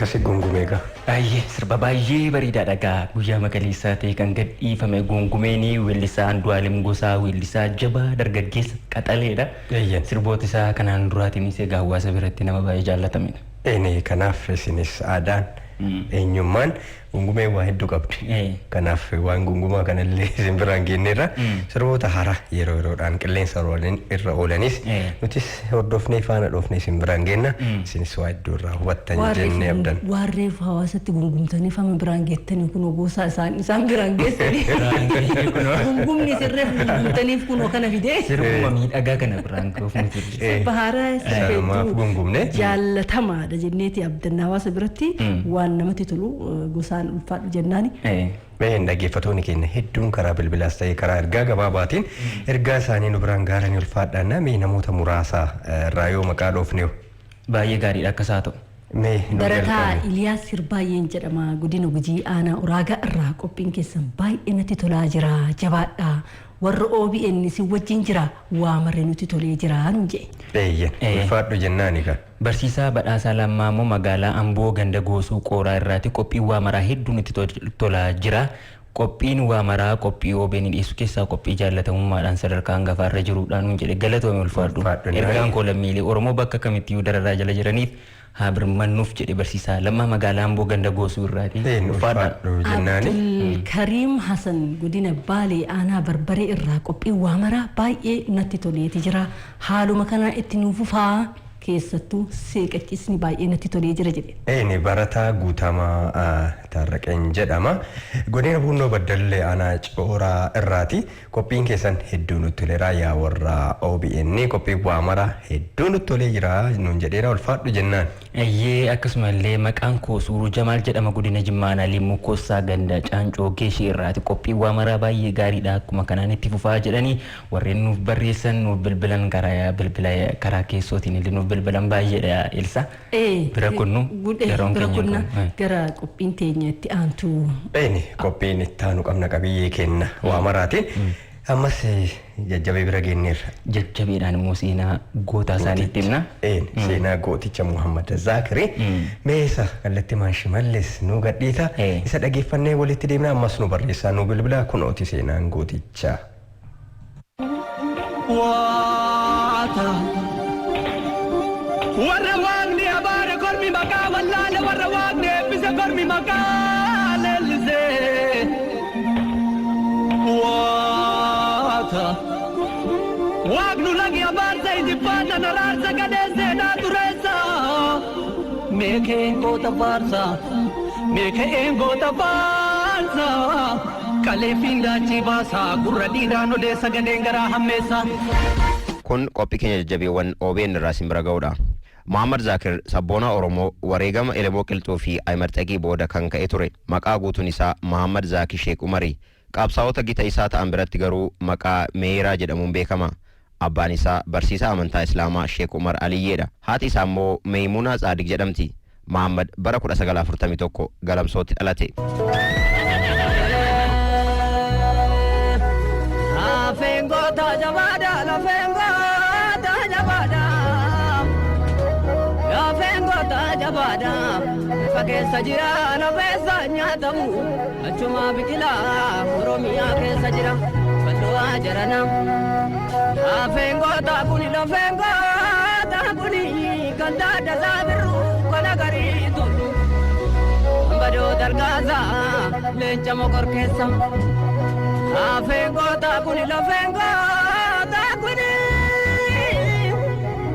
Kasi gungume ka. Ayyee sirba baay'ee bareedaadha gaa guyyaa magariisaa ta'e kan gad dhiifame gungumeenii weellisaa Andu'aalem Gosaa weellisaa jabaa dargaggeessa qaxaleedha. Sirboota isaa kanaan duraatiinis egaa hawaasa biratti nama baay'ee jaallatamedha. Kanaaf isinis aadaan eenyummaan gungumee waa hedduu qabdi. Kanaaf waan gungumaa kanallee simbiraan geenneerra sirboota haaraa yeroo yeroodhaan qilleensa irra oolanis nutis hordofnee faana dhoofnee simbiraan geenna isinis waa hedduu irraa hubattan jennee abdan. Warreef hawaasatti gungumtanii fama biraan geettanii kunoo gosaa isaan biraan geessanii gungumni sirreef gungumtaniif kunoo kana fidee Sirbuma miidhagaa kana biraan goofnu jirti. sirba haaraa Maaf gungumne jaallatamaadha jenneeti abdanna hawaasa biratti waan namatti tolu gosaan ulfaadhu jennaani. Meen dhaggeeffatoonni keenya hedduun karaa bilbilaas ta'ee karaa ergaa gabaabaatiin ergaa isaanii nu biraan gaaranii ulfaadhaan mee namoota muraasaa irraa yoo maqaa dhoofne Baay'ee gaariidha akkas haa ta'u. Barataa Iliyaas Sirbaayeen jedhama godina Gujii aanaa Uraagaa irraa qophiin keessan baay'ee natti tolaa jira jabaadha warra OBN si wajjin jira waa marree nuti tolee jira nuun jedhe. Ulfaadhu jennaani kan. Barsiisaa Badhaasaa Lammaammoo magaalaa Amboo ganda Goosuu Qooraa irraati qophiin waa maraa hedduu nutti tolaa jira. Qophiin waa maraa qophii OBN dhiyeessu keessaa qophii jaallatamummaadhaan sadarkaa hangafaarra jiruudhaan nuun jedhe galatoome ulfaadhu. Ergaan koo lammiilee Oromoo bakka kamittiyyuu dararaa jala jiraniif haa birmannuuf jedhe barsiisaa Lammaa magaalaa Amboo ganda Goosuu irraati. Ulfaadhu jennaani. Kariim Hasan godina Baalee aanaa Barbaree irraa qophiin waa maraa baay'ee natti toleeti jira haaluma kanaa itti nuuf fufaa keessattuu seeqachiisni baay'ee natti tolee jira jedhe. Barataa Guutamaa Taarraqeen jedhama. Godina Bunnoo Baddallee aanaa Cooraa irraati. Qophiin keessan hedduu nutti toleera yaa warra OBN qophiin waa maraa hedduu nutti tolee jira nuun jedheera ulfaadhu jennaan. Ayyee akkasumallee maqaan koo Suuruu Jamaal jedhama godina Jimmaanaa Limmuu Koossaa ganda Caancoo Geeshee irraati qophiin waa maraa baay'ee gaariidha akkuma kanaan itti fufaa jedhanii warreen nuuf barreessan nuuf bilbilan karaa keessootiin illee nuuf bilbilan baay'eedha Ilsa. Bira kunnu yeroon keenya gara qophiin teenyatti aantu. Qophiin itti aanu qabna qabiyyee kenna waa maraatiin. Ammas jajjabee bira geenneerra. Jajjabeedhaan immoo seenaa gootaa isaaniitti himna. Seenaa gooticha Muhammad Zaakirii. Meesa kallattii Maashimallees nu gadhiita. Isa dhageeffannee walitti deemna ammas nu barreessaa nu bilbila kunooti seenaan gootichaa. warra waaqni abaare kormi maqaa wallaale warra waaqni eebbise kormi maqaa leellisee waata waaqnu lagi abaarsa ijibbaata naraarsa gadee seenaa tureessa meekeen goota faarsa meekeen goota faarsa kaleefiin daachii baasa gurra dhiiraan odeessa gadeen garaa hammeessa. Kun qophii keenya jajjabeewwan OBN irraa simbira ga'uudha. Muhammad Zakir sabboonaa Oromoo wareegama Elemoo Qilxuu fi Ahimad Xaqii booda kan ka'e ture. Maqaa guutuun isaa Muhammad Zaki Sheek Umari. Qabsaa'ota gita isaa ta'an biratti garuu maqaa Meeraa jedhamuun beekama. Abbaan isaa barsiisaa amantaa Islaamaa Sheek Umar Aliyyeedha. Haati isaa immoo Meemunaa Tsaadiq jedhamti. Muhammad bara 1941 Galamsootti dhalate. Keessa jira nafeessa nyaatamu achuma biqilaa Oromiyaa keessa jira bal'oo jarana lafeen goota kuni lafeen goota kuni kan daadalaa birru kana gariitu badoo dargaasa leenca mokor keessa lafeen goota kuni lafeen goota kuni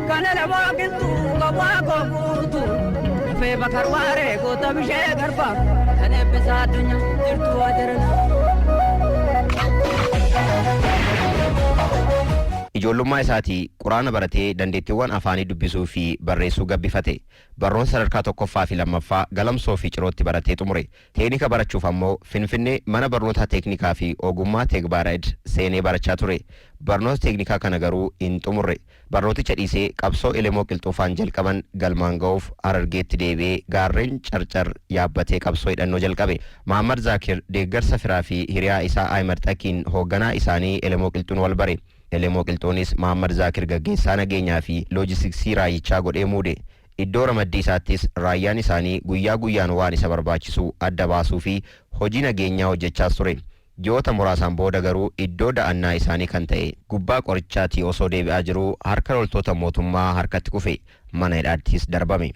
kana lamaa qilxuu qabaa koguutu. Fe bakar ware goota bishee garba kan eebbisa addunyaa jirtu waa jarana. Ijoollummaa isaatii quraana baratee dandeettiiwwan afaanii dubbisuu fi barreessuu gabbifate. Barnoota sadarkaa tokkoffaa fi lammaffaa Galamsoo fi Cirootti baratee xumure. Teeknika barachuuf ammoo Finfinnee mana barnoota teeknikaa fi ogummaa Teekbaaraid seenee barachaa ture. Barnoota teeknikaa kana garuu hin xumurre. Barnooticha dhiisee qabsoo Elemoo Qilxuufaan jalqaban galmaan ga'uuf Harargeetti deebi'ee gaarreen carcar yaabbatee qabsoo hidhannoo jalqabe. Mahammad Zaakir deeggarsa firaa fi hiriyaa isaa Ahimad Xakiin hoogganaa isaanii Elemoo Qilxuun wal bare. Elemoo Qilxuunis Mahammad Zaakir gaggeessaa nageenyaa fi loojistiksii raayichaa godhee muude. Iddoo ramaddii isaattis raayyaan isaanii guyyaa guyyaan waan isa barbaachisu adda baasuu fi hojii nageenyaa hojjechaas ture. Ji'oota muraasaan booda garuu iddoo da'annaa isaanii kan ta'e gubbaa qorichaatii osoo deebi'aa jiruu harka loltoota mootummaa harkatti kufe mana hidhaattis darbame.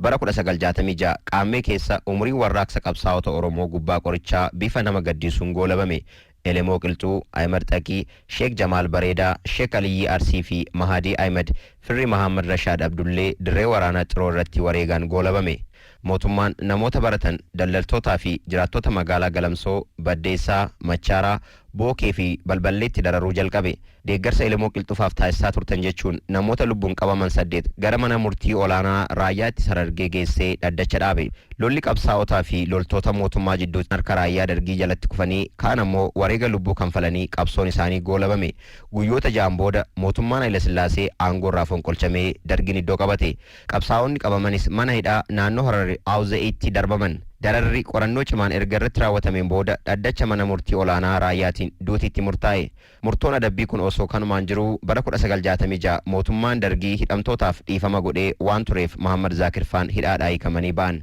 Bara 1966 Qaammee keessa umrii warraaqsa qabsaa'ota Oromoo gubbaa qorichaa bifa nama gaddisuun goolabame. Elemoo Qilxuu, Ahimad Xaqii, Sheek Jamaal Bareedaa, Sheek Aliyyi Arsii fi Mahadii Ahimad firri Mahammad Rashaad Abdullee dirree waraanaa Xiroo irratti wareegaan goolabame. Mootummaan namoota baratan daldaltootaa fi jiraattota magaalaa Galamsoo, Baddeessaa, Machaaraa, Bookee fi Balballeetti dararuu jalqabe. Deeggarsa Elemoo Qilxuufaaf taasisaa turtan jechuun namoota lubbuun qabaman 8 gara mana murtii olaanaa raayyaatti Harargee geessee dhaddacha dhaabe. Lolli qabsaa'otaa fi loltoota mootummaa jidduutti harka raayyaa dargii jalatti kufanii kaan ammoo wareega lubbuu kanfalanii qabsoon isaanii goolabame. Guyyoota ja'an booda mootummaan Haile Sillaasee aangoorraa fonqolchamee dargiin iddoo qabate. Qabsaa'onni qabamanis mana hidhaa naannoo Harare Awzee'itti darbaman. Dararri qorannoo cimaan erga irratti raawwatameen booda dhaddacha mana murtii olaanaa raayyaatiin duutiitti murtaa'e. Murtoon adabbii kun osoo kanumaan jiruu bara 1966 mootummaan dargii hidhamtootaaf dhiifama godhee waan tureef Mahammad Zaakir faan hidhaadhaa hiikamanii ba'an.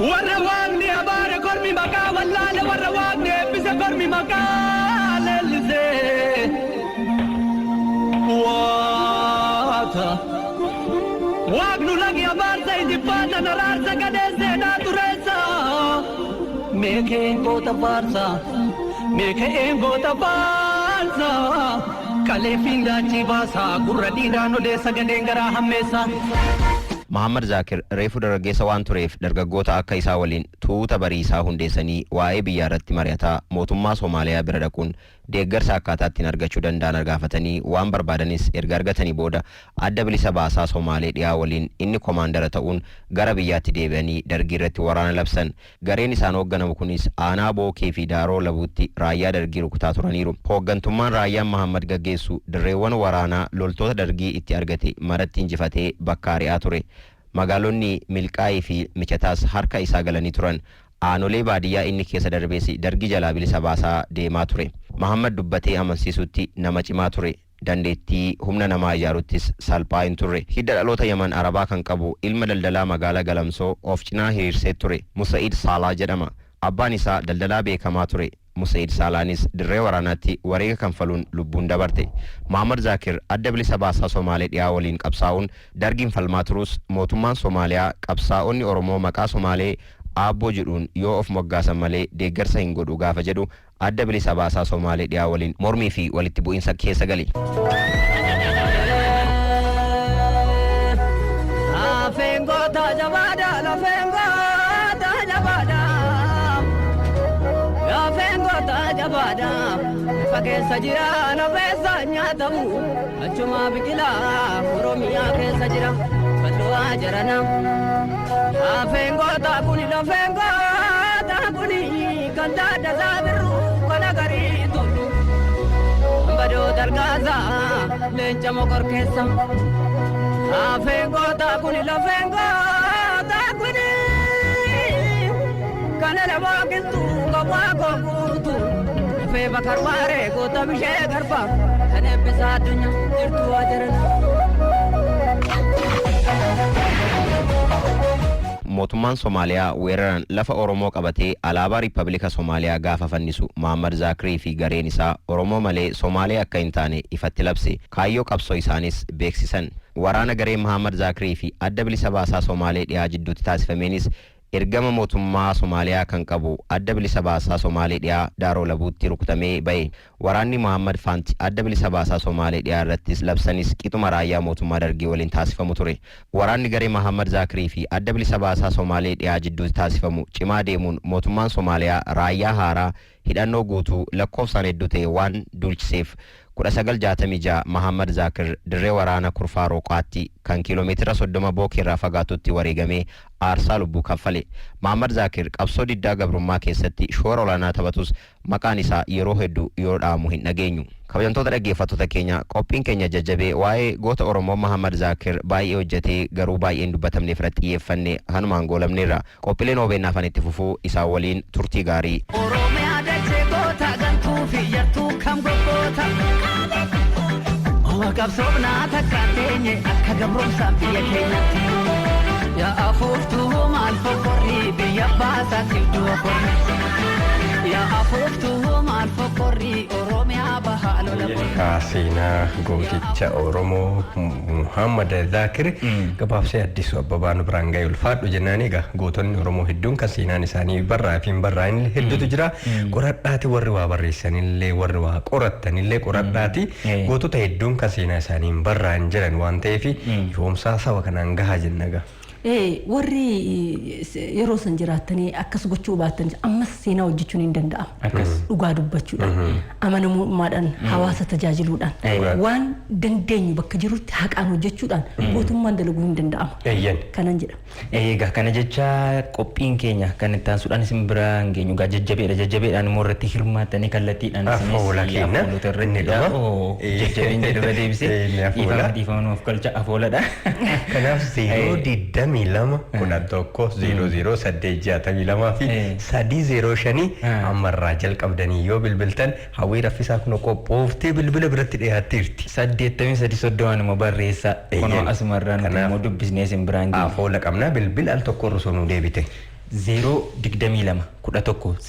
Warra waaqni abaare kormi maqaa wallaale warra waaqni eebbise kormi maqaa leellisee. Waaqnu lagi abaarsa ijibbata naraarsa gadeessee naa tureessa. Meekeen goota baarsa, meekeen goota baarsa. Kaleefiin daachii baasa, gurra dhiiraan odeessa gadeen garaa hammeessa. Mahammad Zaakir reefu dargaggeessa waan tureef dargaggoota akka isaa waliin tuuta bariisaa hundeessanii waa'ee biyyaa irratti mari'ataa mootummaa Soomaaliyaa bira dhaquun deeggarsa akkaataatti argachuu danda'an gaafatanii waan barbaadanis erga argatanii booda adda bilisa baasaa Soomaalee dhiyaa waliin inni komaandara ta'uun gara biyyaatti deebi'anii dargii irratti waraana labsan. Gareen isaan hoogganamu kunis aanaa Bookee fi Daaroo Labuutti raayyaa dargii rukutaa turaniiru. Hooggantummaan raayyaan Mahammad gaggeessu dirreewwan waraanaa loltoota dargii itti argate maratti injifatee bakka ari'aa ture. Magaalonni Milqaayii fi Michataas harka isaa galanii turan. Aanolee baadiyyaa inni keessa darbeessi dargii jalaa bilisa baasaa deemaa ture. Mahammad dubbatee amansiisutti nama cimaa ture. Dandeettii humna namaa ijaaruttis salphaa hin turre. Hidda dhaloota Yaman Arabaa kan qabu ilma daldalaa magaalaa Galamsoo of cinaa hiriirsee ture. Musa'id Saalaa jedhama. Abbaan isaa daldalaa beekamaa ture. Musa'id Saalaanis dirree waraanaatti wareega kanfaluun lubbuun dabarte. Mahammad Zaakir adda bilisa baasaa Somaalee dhiyaa waliin qabsaa'uun dargiin falmaa turus mootummaan Somaaliyaa qabsaa'onni Oromoo maqaa Somaalee aabboo jedhuun yoo of moggaasan malee deeggarsa hin godhu gaafa jedhu adda bilisa baasaa Somaalee dhiyaa waliin mormii fi walitti bu'iinsa keessa gali. Keessa jira na beessa nyaatamu achuma biqilaa Oromiyaa keessa jira bal'oo jarana lafeen goota kuni kan daadda saabiru kana garii tolu badoo dargaasa leenca mokor keessa lafeen goota kuni kana lamaa qilxu qabaa kokuutu. Fe bakar mare goota bishee garba kan eebbisaa addunyaa jirtu wajarana. Mootummaan Somaaliyaa weeraran lafa Oromoo qabatee alaabaa Riippaabilika Somaaliyaa gaafa fannisu Mahammad Zaakirii fi gareen isaa Oromoo malee Somaaliyaa akka hin taane ifatti labse. Kaayyoo qabsoo isaanis beeksisan. Waraana garee Mahammad Zaakirii fi adda bilisa baasaa Somaalee dhiyaa jidduutti taasifameenis ergama mootummaa Somaaliyaa kan qabu adda bilisa baasaa Somaalee dhiyaa Daaroo Labuutti rukutamee bahe. Waraanni Muhammad Faanti adda bilisa baasaa Somaalee dhiyaa irrattis labsanis qixuma raayyaa mootummaa Dargii waliin taasifamu ture. Waraanni garee Muhammad Zaakirii fi adda bilisa baasaa Somaalee dhiyaa jidduutti taasifamu cimaa deemuun mootummaan Somaaliyaa raayyaa haaraa hidhannoo guutuu lakkoofsaan hedduu ta'e waan duulchiseef 1966 Muhammad Zakir dirree waraana kurfaa Rooqaatti kan kiiloomeetira 30 Bookeerraa fagaatutti wareegamee aarsaa lubbuu kaffale. Muhammad Zakir qabsoo diddaa gabrummaa keessatti shoora olaanaa taphatus maqaan isaa yeroo hedduu yoo dhaamu hin dhageenyu. Kabajamtoota dhaggeeffattoota keenya qophiin keenya jajjabee waa'ee goota Oromoo Muhammad Zakir baay'ee hojjetee garuu baay'een dubbatamne irratti xiyyeeffanne hanumaan goolamneerra. Qophiileen OBN afaan itti fufuu isaa waliin turtii gaarii. Oromiyaa dachee goota gantuu fi yartuu kam goggoota. Qabsoofnaa takka teenye akka gabrumsaan biyya keenyatti. Yaa afuuftuu maal fokkorrii biyya baasaatti du'a korre. Yaa afuuftuu maal fokkorrii Oromiyaa bahaa lola korre. Seenaa gooticha Oromoo Muhammad Zakir gabaabsee Addisuu Abbabaan biraan ga'ee ulfaadhu jennaan egaa gootonni Oromoo hedduun kan seenaan isaanii barraa fi hin barraa'in hedduutu jira. Qoradhaati warri waa barreessanillee warri waa qorattanillee qoradhaati. Gootota hedduun kan seenaa isaanii hin barraa'in jiran waan ta'eef yoomsaa saba kanaan gahaa jenna egaa. warri yeroo san jiraatanii akkas gochuu baatan ammas seenaa hojjechuun hin danda'amu. Dhugaa dubbachuudhaan amanamummaadhaan hawaasa tajaajiluudhaan waan dandeenyu bakka jirutti haqaan hojjechuudhaan mootummaan dalaguu hin danda'amu. Kanan jedha. Egaa kana jecha qophiin keenya kan itti aansuudhaan isin biraan geenyu gaa jajjabeedhaan immoo irratti hirmaattanii kallattiidhaan jajjabeen jedhurra deebisee dhiifamuuf galcha afooladha. Kanaaf 022 11 fi 305 ammarraa jalqabdanii yoo bilbiltan hawwii raffisaa kun qophooftee bilbila biratti dhiyaatteerti. 83 immoo barreessa kunoo asumarraan immoo dubbisnee isin biraan geenyu. Afoola qabnaa bilbila al tokko irra sonuu deebite. 022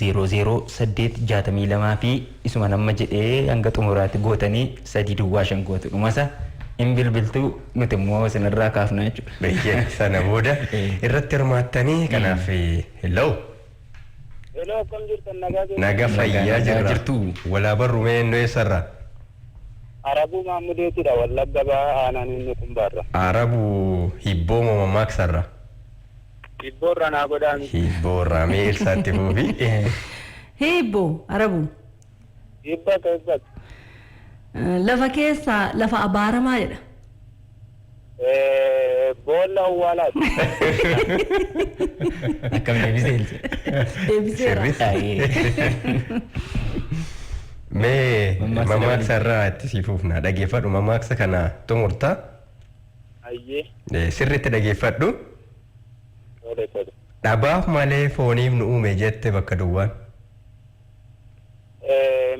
11 fi isuma nama jedhee hanga xumuraatti gootanii 3 gootu dhumasa. In bilbiltuu nuti immoo isinirraa kaafna jechuudha. Beekee sana booda irratti hirmaattanii kanaaf hello. Hello akkam jirtan nagaa nagaa fayyaa jirtu walaa barru mee innoo eessarraa? Arabuu Maammudeetidha Wallagga ba'aa aanaan inni kumbaarra. Arabuu hibboo moo mammaaksaarra? Hibboorra naa godhaan. Hibboorra mee eessaatti fuufi? Hibboo Arabuu. Hibbata. Lafa keessa lafa abaaramaa jedha. Boolla awwaalaati. Akkam deebisee deebiseera. Mee mammaaksa irraa itti sifuuf na dhageeffadhu mammaaksa kana xumurtaa. Ayyee. Sirriitti dhageeffadhu. Dhabaaf malee fooniif nu uume jette bakka duwwaan.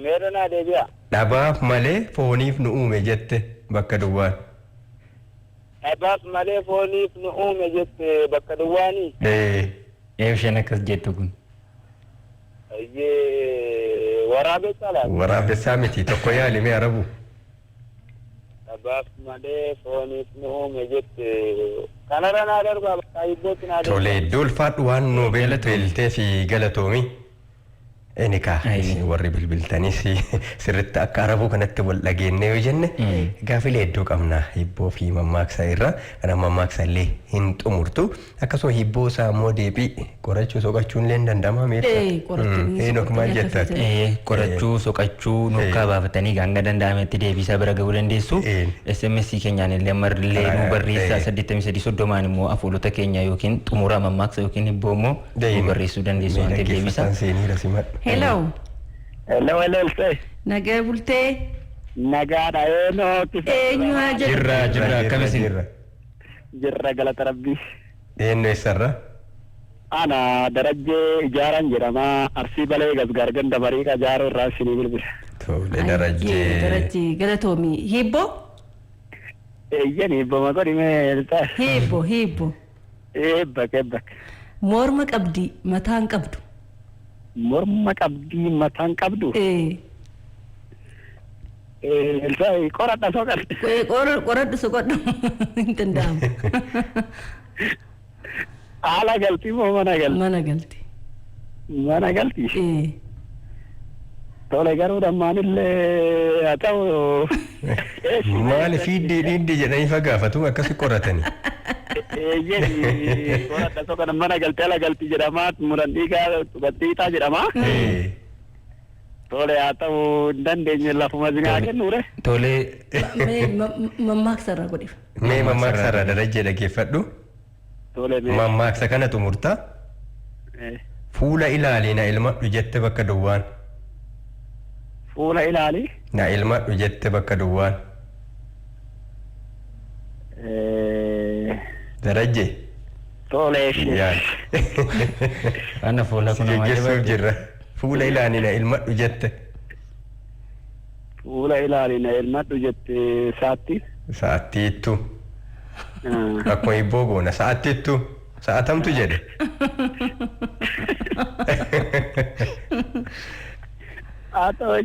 Meeranaa deebi'a. Dhabaaf malee fooniif nu uume jette bakka duwwaan. Dhabaaf malee fooniif nu uume jette bakka duwwaanii. Isheen akkas jettu kun. Waraabessaa laata? Waraabessaa miti tokko yaalimee Arabu. Dhabaaf malee fooniif nu uume jette kanarra naa darbaa bakka hibbootti naa darbaa. Tole iddoo ulfaadhu waan nu beeltee fi galatoomi. Enika warri bilbiltanis sirriitti akka Arabuu kanatti wal dhageenne yoo jenne gaafilee hedduu qabna hibboo fi mammaaksa irra kana mammaaksa illee hin xumurtu akkasuma hibboo isaa immoo deebii qorachuu soqachuun illee danda'ama meeshaa maal jettaati qorachuu soqachuu nurkaa baafatanii hanga danda'ametti deebisaa bira ga'uu dandeessu SMS keenyaan illee marrillee nu barreessaa 8330 immoo afoolota keenya yookiin xumura mammaaksa yookiin hibboo immoo nu barreessuu dandeessu waan ta'eef deebisaa. Hello. Hello. Nagaa bultee. Nagaadha eenyuuti. Eenyumaa jirra akkamisin. Jirra galata rabbii. Eenyu eessarra? Ana Darajjee Ijaaran jedhama Arsii Balee Gasgaar ganda Bariiqa Jaaroo irraa isinii bilbila. Tole Darajjee galatoomii hibboo? Eeyyan hibboo maqoon himee ta'a. Hibboo. Eebbaka. Morma qabdi mataan qabdu. Morma qabdi mataan qabdu. Qoradha soqadhu. Qoradhu soqadhu hin danda'amu. Ala galti moo mana galti? Mana galti. Mana galti? Tole garuu dammaanillee haa ta'u. Maali fiiddi jedhanii fagaafatu akkasi qoratanii. Eeyyee qorata tokko mana galti ala galti jedhama muran dhiigaa tuqattiitaa jedhama. Tole haa ta'u hin dandeenye lafuma zinaa kennuure. Tole. Mammaaksa irraa godhifa. Mee mammaaksa irraa darajjee dhaggeeffadhu. Tole mee. Mammaaksa kana xumurtaa. Fuula ilaalii na ilmadhu jette bakka duwwaan. Fuula ilaalii. Na ilmadhu jette bakka duwwaan. Darajje. Tole. Yaal. Ana fuula kuna Geggeessuuf jirra. Fuula ilaalii na ilmadhu jette. Fuula ilaalii na ilmadhu jette saatti. Sa'aattiittu. Akkuma hibboo goona sa'aattiittu. Sa'aatamtu jedhe. Haa ta'u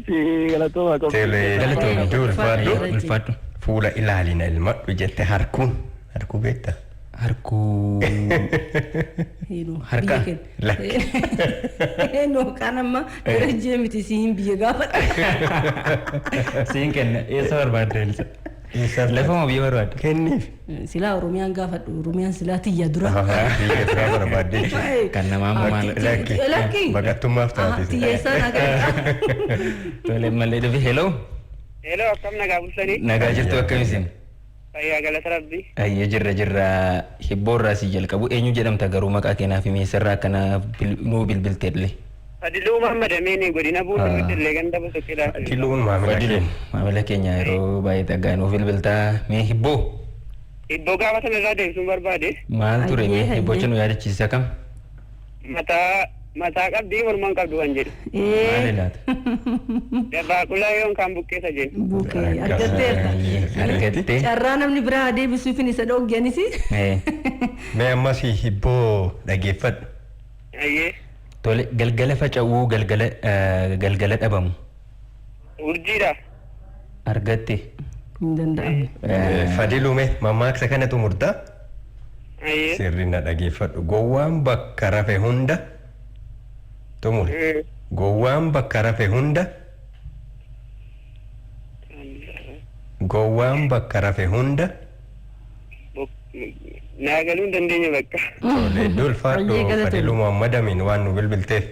galatooma qophii. Telee ulfaadhu. Fuula ilaalii na ilmadhu jette harkuun. Harkuu beektaa? Harkuu. Harka. No kan amma darajjee miti siin biyya gaafadha. Siin kenna eessa barbaadde Elsa? Lafa moo biyya barbaadde? Kenniif. Silaa Oromiyaan gaafadhu Oromiyaan silaa tiyya dura. Biyya turaa barbaadde jechuudha. Kan namaa maal? Lakki. Baqattummaaf taate. Tiyyeessaa nagaa. Tole malee dhufi hello. Hello akkam nagaa bultanii? Nagaa jirtu akkamisin? Fayyaa galata rabbi. Ayya jirra hibboorraa si jalqabu eenyu jedhamta garuu maqaa keenaaf meessarraa akkana nuu bilbilteedle. Fadiluu Muhammad Ameenii godina Buutuu Bidillee ganda Bosoqidhaa. Fadiluun maamila keenya yeroo baay'ee dhaggaa nuu bilbiltaa mee hibboo. Hibboo gaafatame irraa deebisuun barbaade. Maal ture mee hibbocha nu yaadachiisa kam? Mataa qabdii mormaan qabdu kan jedhu. Maali laata? Dabaaqulaa yoon kan bukkeessa jennu. Bukkee argatteerta. Argattee. Carraa namni biraa deebisuufin isa dhoogganis. Mee ammas hibboo dhaggeeffadhu. Ayyee. Tole galgala faca'uu galgala dhabamu. Urjiidha. Argatte. Hin danda'amu. Fadiluume mammaaksa kana xumurtaa. Ayyee. Sirri na dhaggeeffadhu. Gowwaan bakka rafe hunda. Tumure. Gowwaan bakka rafe hunda. Gowwaan bakka rafe hunda. Naagaluu hin dandeenye bakka. Tole ulfaadhu Fadiluu Muhammad Amiin waan nu bilbilteef.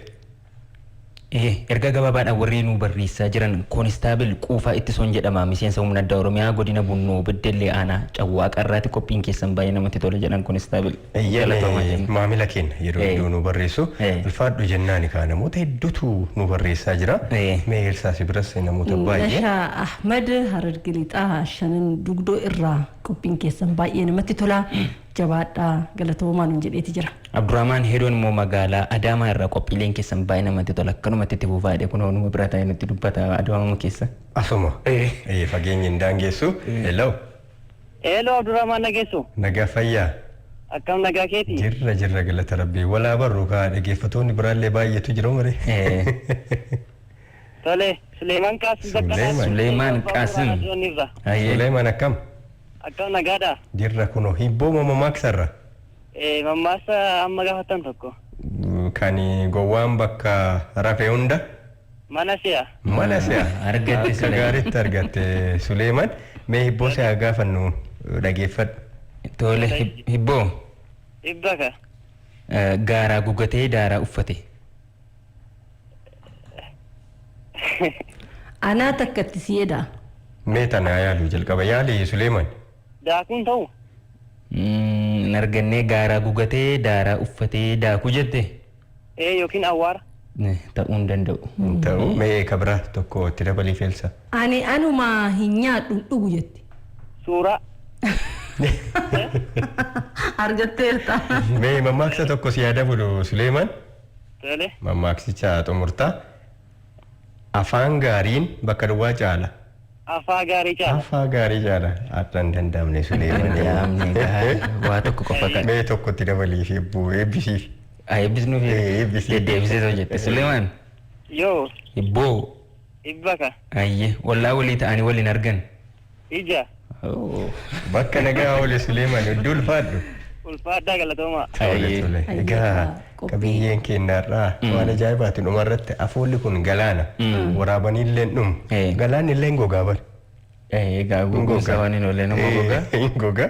Erga gabaabaadhaan warri nu barreessaa jiran koonistaabil Quufaa Ittisuun jedhama miseensa humna addaa Oromiyaa godina Bunnoo Beddellee Aanaa Cawwaaqa irraati qophiin keessan baay'ee namatti tola jedhan koonistaabil. Maamila keenya yeroo hedduu nu barreessu ulfaadhu jennaani kaa namoota hedduutu nu barreessaa jira. Mee Elsaas biras namoota baay'ee. Nashaa Ahmad Harargee Lixaa shanan dugdoo irraa qophiin keessan baay'ee namatti tola. Jabaadhaa galatoomaa nuun jedheeti jira. Abdurrahmaan Hedoon immoo magaalaa Adaamaa irraa qophiileen keessan baay'ee namatti tola akkanumatti itti fufaadhe kun ooluma bira taa'ee nutti dubbata Adaamaa keessa. Asuma. Fageenyi hin daangeessu. Hello. Hello Abdurrahmaan nageessu. Nagaa fayyaa. Akkam nagaa keeti? Jirra galata rabbii walaa barru kaa dhaggeeffatoonni biraallee baay'eetu jira mare. Tole Suleemaan Qaasim Suleemaan Qaasim. Suleemaan akkam? Akkam nagaadha? Jirra kunoo hibboo mammaaksa mammaaksa amma gaafatan tokko. Kan gowwaan bakka rafe hunda. Mana si'a. Argatte Suleemaan. Gaariitti argatte Suleemaan. Mee hibboo si'a gaafannu dhaggeeffadhu. Tole hibboo. Hibba ka. Gaaraa gugatee daaraa uffate. Anaa takkatti si'eedha. Mee tanaa yaaluu jalqaba yaali Suleemaan. Daakuun ta'u. Argannee gaaraa gugatee daaraa uffatee daakuu jette. Yookiin awwaara. Ta'uu hin danda'u. Ta'u mee kabira tokko itti dabaliif Elsa. Ani anuma hin nyaadhu dhugu jetti. Suuraa. Argatteerta. Mee mammaaksa tokko si yaada bulu Suleemaan. Tole. Mammaaksicha xumurtaa. Afaan gaariin bakka duwwaa caala. Afaa gaarii caala. Afaa gaarii caala. Adda hin danda'amne Suleemaan. Waa tokko qofa kan. Mee tokkotti dabaliif eebbisiif. Eebbisnuuf deddeebisee too jette Suleemaan. Yoo. Hibboo. Hibba ka. Ayye wallaa walii ta'anii waliin argan. Ija. Bakka nagaa oole Suleemaan hedduu ulfaadhu. Ulfaadhaa galatooma. Egaa qabiyyeen keenyarraa waan ajaa'ibaatiin dhumarratti afoolli kun galaana waraabanillee dhumu galaanillee gogaa bara. Egaa gogaa waan hin oolle nama gogaa. Gogaa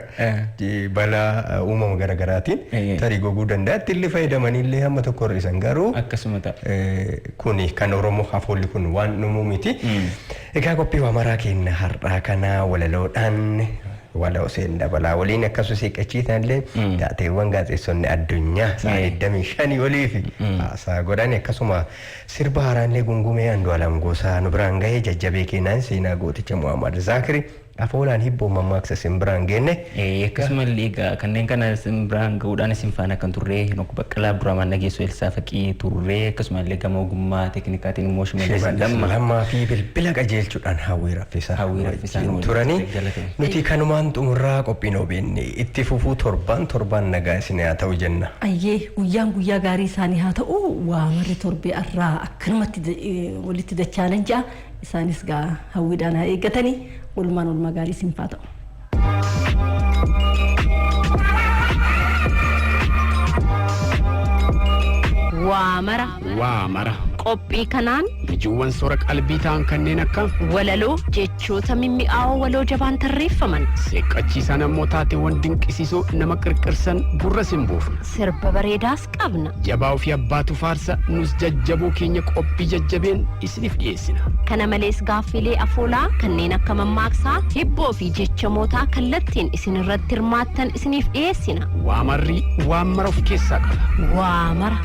balaa uumama garaagaraatiin tarii goguu danda'a illee fayyadamanillee hamma tokko hir'isan garuu akkasuma ta'a. Kuni kan Oromoo afoolli kun waan dhumu miti. Egaa qophii waamaraa keenya har'aa kana walaloodhaan wala Hussein Dabalaa waliin akkasuma seeqachiisanillee taateewwan gaazexeessonni addunyaa isaa 25 olii fi haasaa godhan akkasuma sirba haaraallee gungumee Andu'aalam Gosaa nu biraan gahee jajjabee keenyaan seenaa gooticha Muhammad Zaakiri afoolaan hibboo mammaaksa simbiraan geenne. Akkasuma egaa kanneen kana simbiraan gahuudhaan isin faana kan turre Henook Baqqalaa Abdurrahmaan Nageessoo Elsaa Faqii turre akkasuma illee gama ogummaa teeknikaatiin immoo Shimallis Lammaa fi bilbila qajeelchuudhaan hawwii raffisaa turanii nuti kanumaan xumurraa qophiin OBN itti fufuu torban nagaa isin haa ta'u jenna. Ayyee guyyaa gaarii isaanii haa ta'u waamarri torbee irraa akkanumatti walitti dachaanan ja'a isaanis gaa hawwiidhaan haa eeggatanii ulmaa gaarii isin haa ta'u. Waamara qophii kanaan ijuuwwan soora qalbii ta'an kanneen akka walaloo jechoota mimmi'aawoo waloo jabaan tarreeffaman seeqqachiisaa namoota taateewwan dinqisiisoo nama qirqirsan gurra simbuufna sirba bareedaas qabna jabaa ofii abbaatu faarsa nus jajjaboo keenya qophii jajjabeen isiniif dhiyeessina. Kana malees gaaffilee afoolaa kanneen akka mammaaksaa hibboo fi jechamootaa kallattiin isin irratti hirmaattan isiniif dhiyeessina. Waamarri waan mara of keessaa qaba. Waamara.